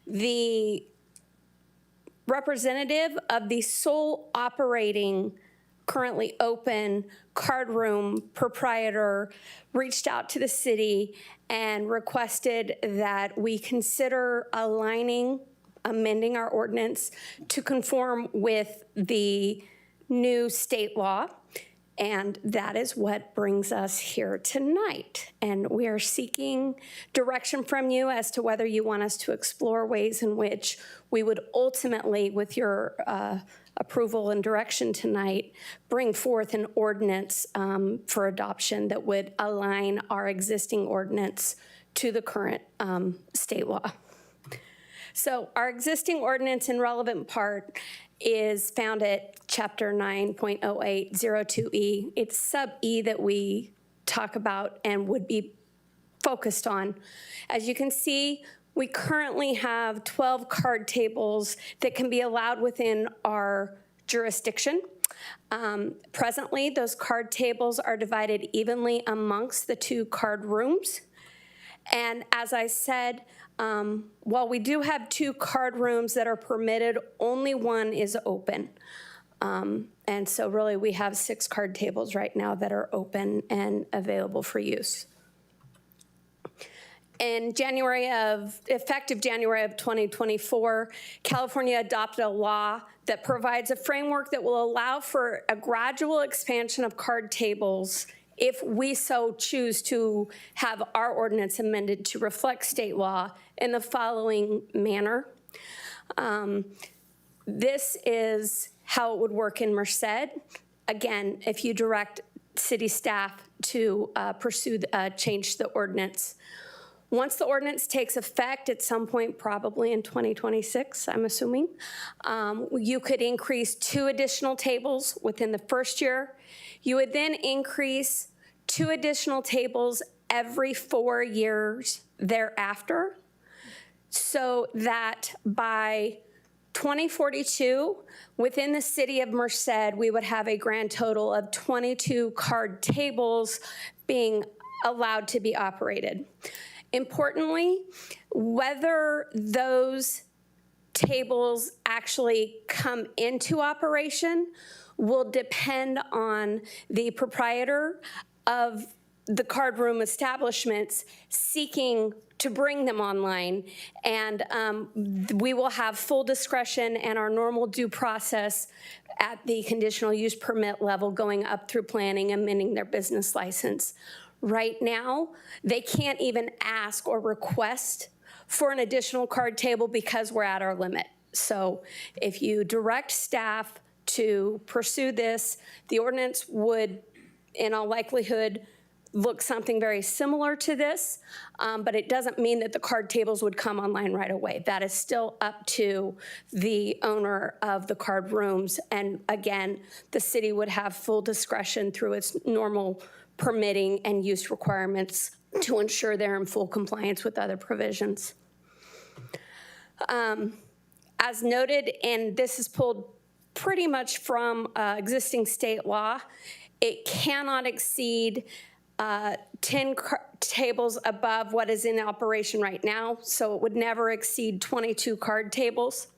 The representative of the sole operating, currently open card room proprietor reached out to the city and requested that we consider amending our ordinance to conform with the new state law. And that is what brings us here tonight. And we are seeking direction from you as to whether you want us to explore ways in which we would ultimately, with your approval and direction tonight, bring forth an ordinance for adoption that would align our existing ordinance to the current state law. So our existing ordinance in relevant part is found at chapter 9.0802E. It's sub E that we talk about and would be focused on. As you can see, we currently have 12 card tables that can be allowed within our jurisdiction. Presently, those card tables are divided evenly amongst the 2 card rooms. And as I said, while we do have 2 card rooms that are permitted, only 1 is open. And so really we have 6 card tables right now that are open and available for use. In effective January of 2024, California adopted a law that provides a framework that will allow for a gradual expansion of card tables if we so choose to have our ordinance amended to reflect state law in the following manner. This is how it would work in Merced. Again, if you direct city staff to change the ordinance. Once the ordinance takes effect at some point, probably in 2026, I'm assuming, you could increase 2 additional tables within the first year. You would then increase 2 additional tables every 4 years thereafter, so that by 2042, within the city of Merced, we would have a grand total of 22 card tables being allowed to be operated. Importantly, whether those tables actually come into operation will depend on the proprietor of the card room establishments seeking to bring them online. And we will have full discretion and our normal due process at the conditional use permit level going up through planning, amending their business license. Right now, they can't even ask or request for an additional card table because we're at our limit. So if you direct staff to pursue this, the ordinance would, in all likelihood, look something very similar to this, but it doesn't mean that the card tables would come online right away. That is still up to the owner of the card rooms. And again, the city would have full discretion through its normal permitting and use requirements to ensure they're in full compliance with other provisions. As noted, and this is pulled pretty much from existing state law, it cannot exceed 10 tables above what is in operation right now, so it would never exceed 22 card tables.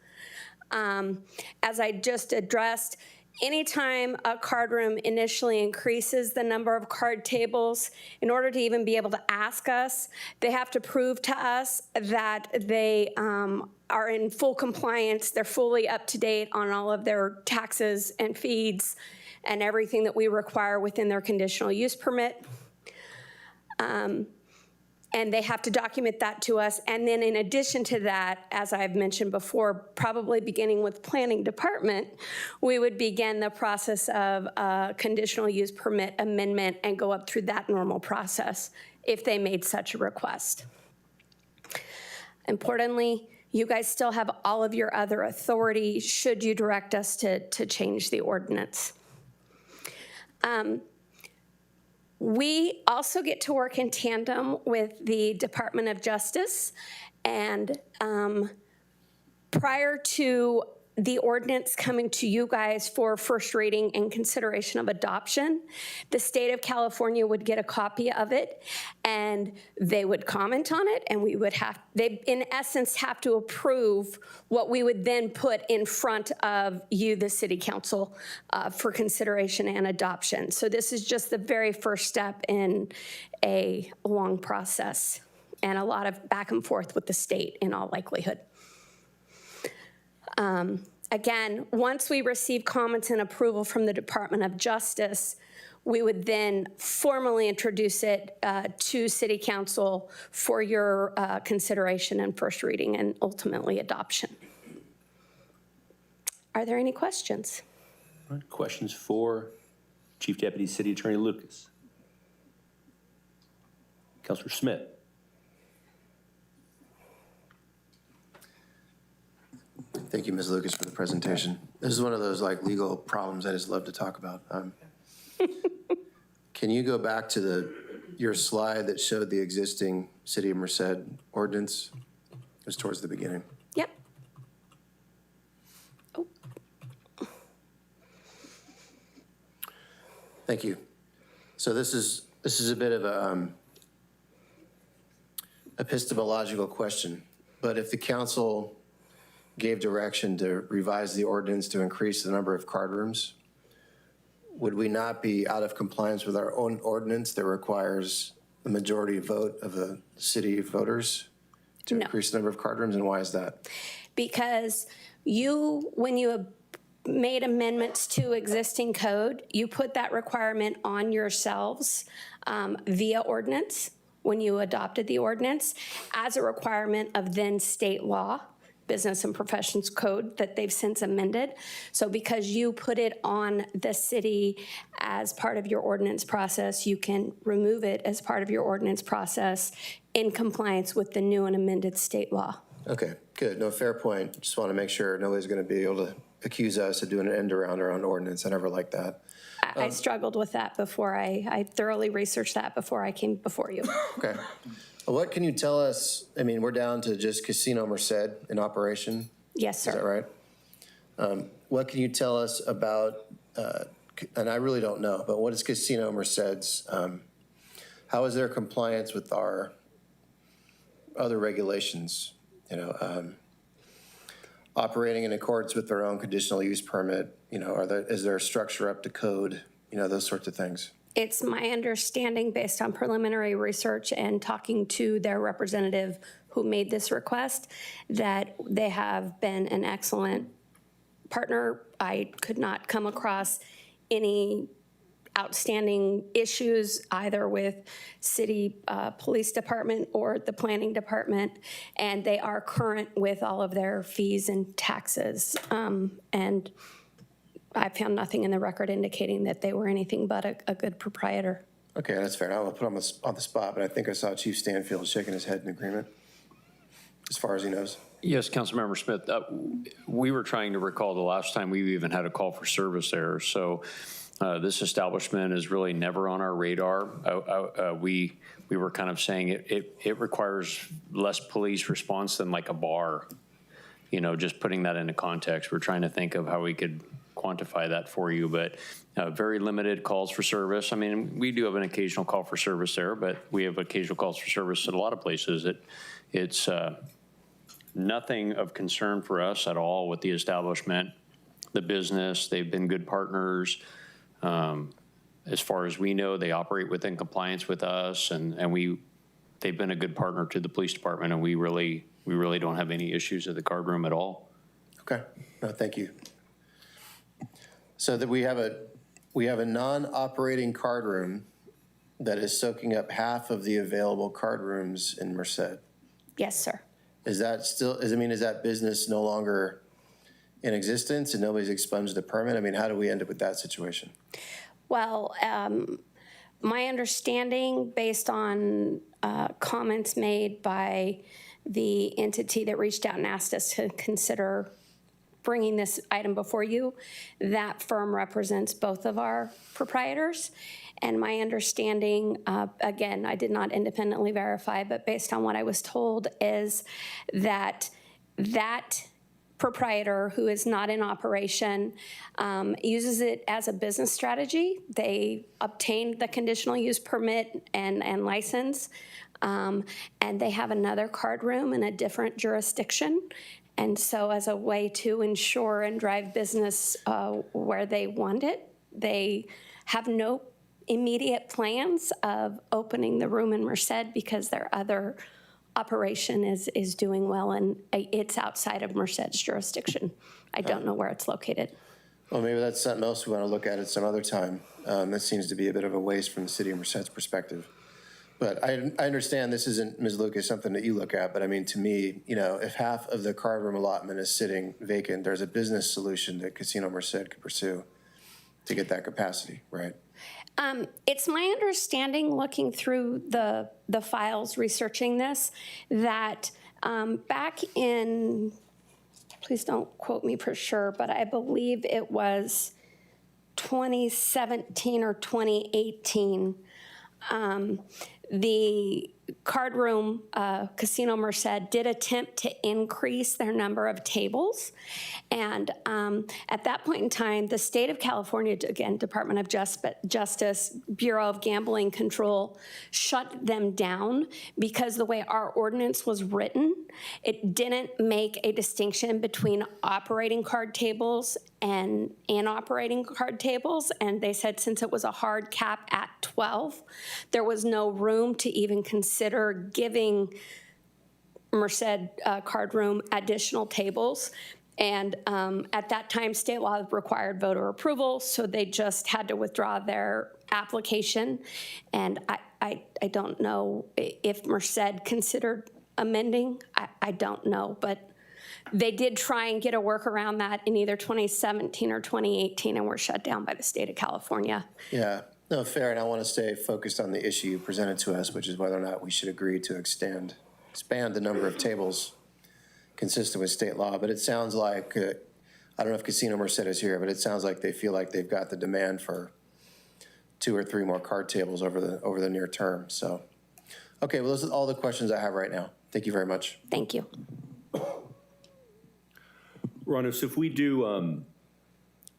As I just addressed, anytime a card room initially increases the number of card tables, in order to even be able to ask us, they have to prove to us that they are in full compliance, they're fully up to date on all of their taxes and fees and everything that we require within their conditional use permit. And they have to document that to us. And then in addition to that, as I've mentioned before, probably beginning with planning department, we would begin the process of a conditional use permit amendment and go up through that normal process if they made such a request. Importantly, you guys still have all of your other authority should you direct us to change the ordinance. We also get to work in tandem with the Department of Justice, and prior to the ordinance coming to you guys for first reading and consideration of adoption, the state of California would get a copy of it and they would comment on it, and we would they in essence have to approve what we would then put in front of you, the city council, for consideration and adoption. So this is just the very first step in a long process and a lot of back and forth with the state in all likelihood. Again, once we receive comments and approval from the Department of Justice, we would then formally introduce it to City Council for your consideration and first reading and ultimately adoption. Are there any questions? All right, questions for Chief Deputy City Attorney Lucas? Councilor Smith. Thank you, Ms. Lucas, for the presentation. This is one of those like legal problems I just love to talk about. Can you go back to your slide that showed the existing City of Merced ordinance? It was towards the beginning. Yep. Oh. Thank you. So this is a bit of a epistemological question, but if the council gave direction to revise the ordinance to increase the number of card rooms, would we not be out of compliance with our own ordinance that requires the majority vote of the city voters to increase the number of card rooms, and why is that? Because when you made amendments to existing code, you put that requirement on yourselves via ordinance when you adopted the ordinance as a requirement of then state law, Business and Professions Code that they've since amended. So because you put it on the city as part of your ordinance process, you can remove it as part of your ordinance process in compliance with the new and amended state law. Okay, good. No, fair point. Just want to make sure nobody's going to be able to accuse us of doing an end around our own ordinance. I never liked that. I struggled with that before. I thoroughly researched that before I came before you. Okay. What can you tell us? I mean, we're down to just Casino Merced in operation. Yes, sir. Is that right? What can you tell us about, and I really don't know, but what is Casino Merced's, how is their compliance with our other regulations? Operating in accordance with their own conditional use permit, is there a structure up to code, those sorts of things? It's my understanding, based on preliminary research and talking to their representative who made this request, that they have been an excellent partner. I could not come across any outstanding issues either with city police department or the planning department, and they are current with all of their fees and taxes. And I found nothing in the record indicating that they were anything but a good proprietor. Okay, that's fair. I don't want to put him on the spot, but I think I saw Chief Stanfield shaking his head in agreement, as far as he knows. Yes, Councilmember Smith, we were trying to recall the last time we even had a call for service there. So this establishment is really never on our radar. We were kind of saying it requires less police response than like a bar. You know, just putting that into context. We're trying to think of how we could quantify that for you, but very limited calls for service. I mean, we do have an occasional call for service there, but we have occasional calls for service at a lot of places. It's nothing of concern for us at all with the establishment, the business. They've been good partners. As far as we know, they operate within compliance with us, and they've been a good partner to the police department, and we really don't have any issues at the card room at all. Okay, no, thank you. So that we have a non-operating card room that is soaking up half of the available card rooms in Merced. Yes, sir. Is that business no longer in existence and nobody's expunged the permit? I mean, how do we end up with that situation? Well, my understanding, based on comments made by the entity that reached out and asked us to consider bringing this item before you, that firm represents both of our proprietors. And my understanding, again, I did not independently verify, but based on what I was told, is that that proprietor, who is not in operation, uses it as a business strategy. They obtained the conditional use permit and license, and they have another card room in a different jurisdiction. And so as a way to ensure and drive business where they want it, they have no immediate plans of opening the room in Merced because their other operation is doing well, and it's outside of Merced's jurisdiction. I don't know where it's located. Well, maybe that's something else we want to look at some other time. That seems to be a bit of a waste from the city of Merced's perspective. But I understand this isn't, Ms. Lucas, something that you look at, but I mean, to me, you know, if half of the card room allotment is sitting vacant, there's a business solution that Casino Merced could pursue to get that capacity, right? It's my understanding, looking through the files, researching this, that back in, please don't quote me for sure, but I believe it was 2017 or 2018, the card room, Casino Merced, did attempt to increase their number of tables. And at that point in time, the state of California, again, Department of Justice, Bureau of Gambling Control, shut them down because the way our ordinance was written, it didn't make a distinction between operating card tables and operating card tables. And they said since it was a hard cap at 12, there was no room to even consider giving Merced card room additional tables. And at that time, state law required voter approval, so they just had to withdraw their application. And I don't know if Merced considered amending. I don't know, but they did try and get a work around that in either 2017 or 2018 and were shut down by the state of California. Yeah, no, fair, and I want to stay focused on the issue you presented to us, which is whether or not we should agree to expand the number of tables consistent with state law. But it sounds like, I don't know if Casino Merced is here, but it sounds like they feel like they've got the demand for 2 or 3 more card tables over the near term. So, okay, well, those are all the questions I have right now. Thank you very much. Thank you. Rondo, so if we do,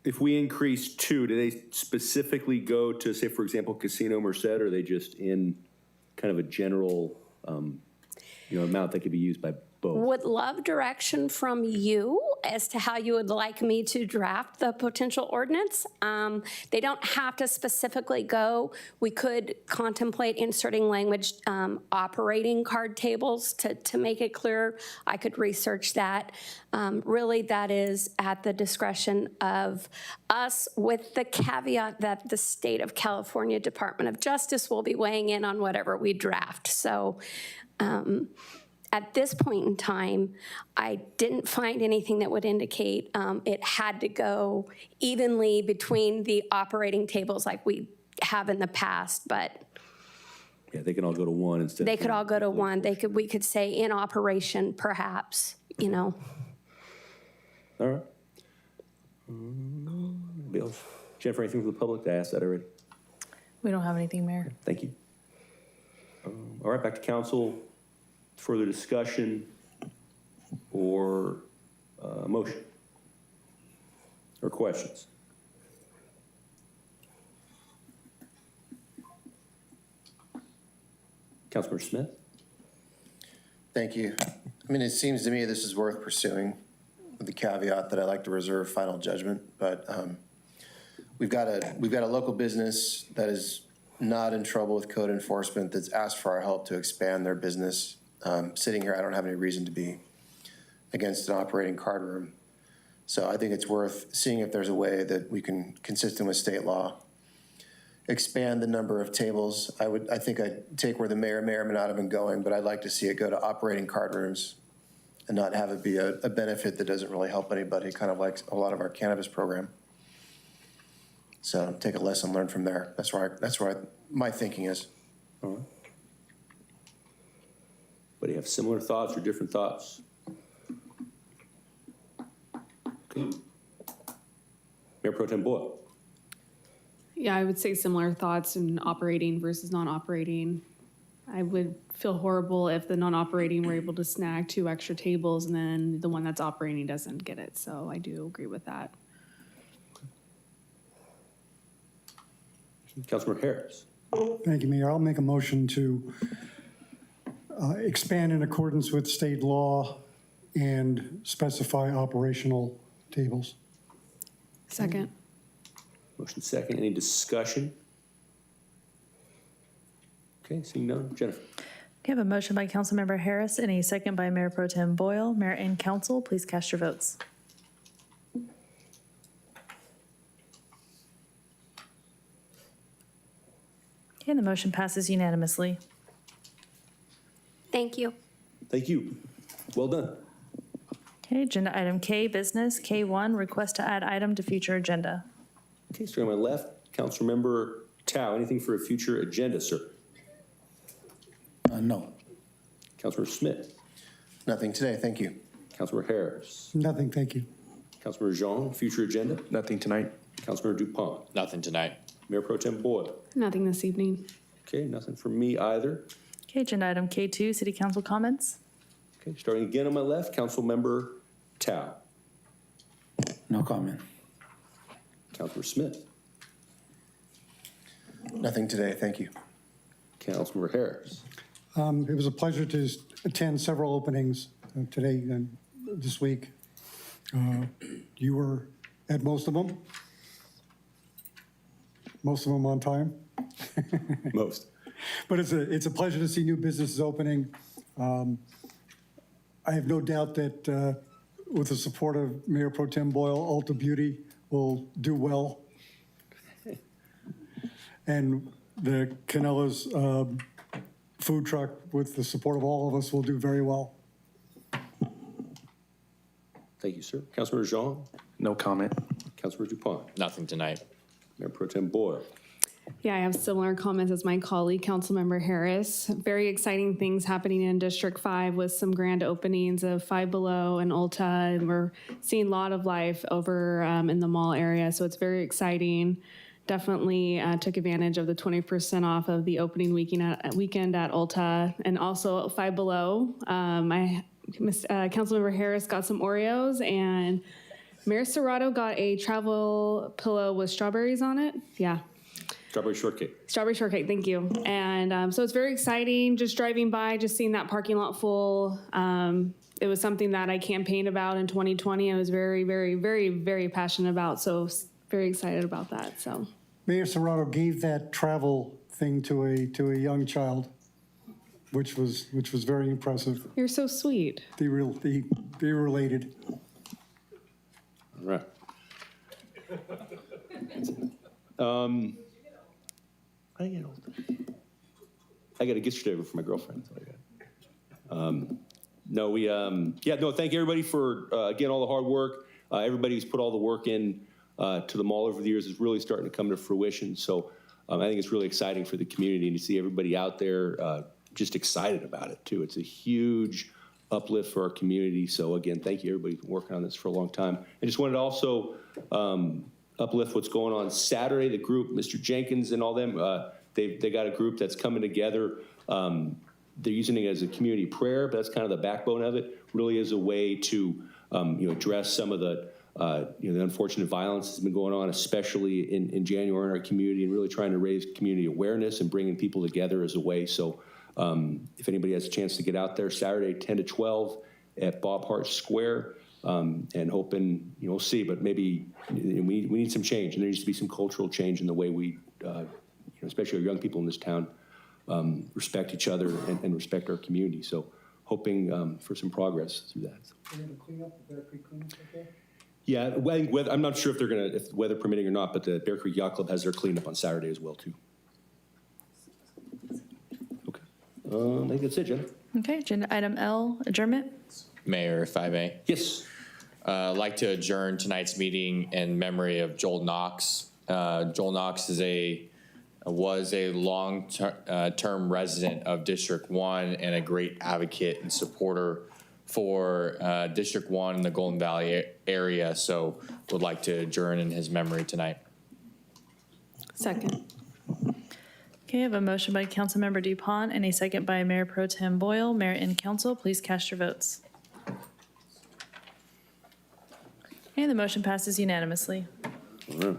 if we increase 2, do they specifically go to, say, for example, Casino Merced, or are they just in kind of a general, amount that could be used by both? Would love direction from you as to how you would like me to draft the potential ordinance. They don't have to specifically go. We could contemplate inserting language operating card tables to make it clear. I could research that. Really, that is at the discretion of us, with the caveat that the state of California Department of Justice will be weighing in on whatever we draft. So at this point in time, I didn't find anything that would indicate it had to go evenly between the operating tables like we have in the past, but Yeah, they can all go to one instead. They could all go to one. We could say in operation, perhaps, you know. All right. Anybody else? Jennifer, anything from the public? I asked that already. We don't have anything, Mayor. Thank you. All right, back to council. Further discussion or motion or questions? Councilmember Smith? Thank you. I mean, it seems to me this is worth pursuing with the caveat that I like to reserve final judgment, but we've got a local business that is not in trouble with code enforcement that's asked for our help to expand their business. Sitting here, I don't have any reason to be against an operating card room. So I think it's worth seeing if there's a way that we can, consistent with state law, expand the number of tables. I think I'd take where the mayor may or may not have been going, but I'd like to see it go to operating card rooms and not have it be a benefit that doesn't really help anybody, kind of like a lot of our cannabis program. So take a lesson learned from there. That's where my thinking is. All right. But you have similar thoughts or different thoughts? Okay. Mayor Pro Tem Boyle. Yeah, I would say similar thoughts in operating versus non-operating. I would feel horrible if the non-operating were able to snag 2 extra tables and then the one that's operating doesn't get it. So I do agree with that. Councilmember Harris. Thank you, Mayor. I'll make a motion to expand in accordance with state law and specify operational tables. Second. Motion second. Any discussion? Okay, seeing none. Jennifer. Okay, I have a motion by Councilmember Harris and a second by Mayor Pro Tem Boyle. Mayor and council, please cast your votes. Okay, the motion passes unanimously. Thank you. Thank you. Well done. Okay, agenda item K, business. K1, request to add item to future agenda. Okay, starting on my left, Councilmember Tao. Anything for a future agenda, sir? No. Councilmember Smith. Nothing today, thank you. Councilmember Harris. Nothing, thank you. Councilmember Jean, future agenda? Nothing tonight. Councilmember Dupont. Nothing tonight. Mayor Pro Tem Boyle. Nothing this evening. Okay, nothing from me either. Okay, agenda item K2, city council comments. Okay, starting again on my left, Councilmember Tao. No comment. Councilmember Smith. Nothing today, thank you. Councilmember Harris. It was a pleasure to attend several openings today and this week. You were at most of them on time. Most. But it's a pleasure to see new businesses opening. I have no doubt that with the support of Mayor Pro Tem Boyle, Ulta Beauty will do well. And the Canella's food truck, with the support of all of us, will do very well. Thank you, sir. Councilmember Jean. No comment. Councilmember Dupont. Nothing tonight. Mayor Pro Tem Boyle. Yeah, I have similar comments as my colleague, Councilmember Harris. Very exciting things happening in District 5 with some grand openings of Five Below and Ulta, and we're seeing a lot of life over in the mall area, so it's very exciting. Definitely took advantage of the 20% off of the opening weekend at Ulta, and also Five Below. Councilmember Harris got some Oreos, and Mayor Serrato got a travel pillow with strawberries on it. Yeah. Strawberry shortcake. Strawberry shortcake, thank you. And so it's very exciting, just driving by, just seeing that parking lot full. It was something that I campaigned about in 2020. I was very, very, very, very passionate about, so very excited about that. So Mayor Serrato gave that travel thing to a young child, which was very impressive. You're so sweet. They related. All right. I got a gift certificate for my girlfriend. Thank you everybody for, again, all the hard work. Everybody who's put all the work in to the mall over the years is really starting to come to fruition. So I think it's really exciting for the community and to see everybody out there just excited about it too. It's a huge uplift for our community. So again, thank you everybody for working on this for a long time. I just wanted to also uplift what's going on Saturday. The group, Mr. Jenkins and all them, they got a group that's coming together. They're using it as a community prayer, but that's kind of the backbone of it. Really is a way to address some of the the unfortunate violence that's been going on, especially in January in our community, and really trying to raise community awareness and bringing people together as a way. So if anybody has a chance to get out there, Saturday 10 to 12 at Bob Hart Square, and hoping, we'll see, but maybe we need some change, and there needs to be some cultural change in the way we, especially our young people in this town, respect each other and respect our community. So hoping for some progress through that. Yeah, I'm not sure if weather permitting or not, but the Bear Creek Yacht Club has their cleanup on Saturday as well too. Okay, I think that's it, Jen. Okay, agenda item L, adjournment. Mayor, if I may. Yes. I'd like to adjourn tonight's meeting in memory of Joel Knox. Joel Knox was a long-term resident of District 1 and a great advocate and supporter for District 1 in the Golden Valley area. So would like to adjourn in his memory tonight. Second. Okay, I have a motion by Councilmember DuPont and a second by Mayor Pro Tem Boyle. Mayor and council, please cast your votes. And the motion passes unanimously. All right.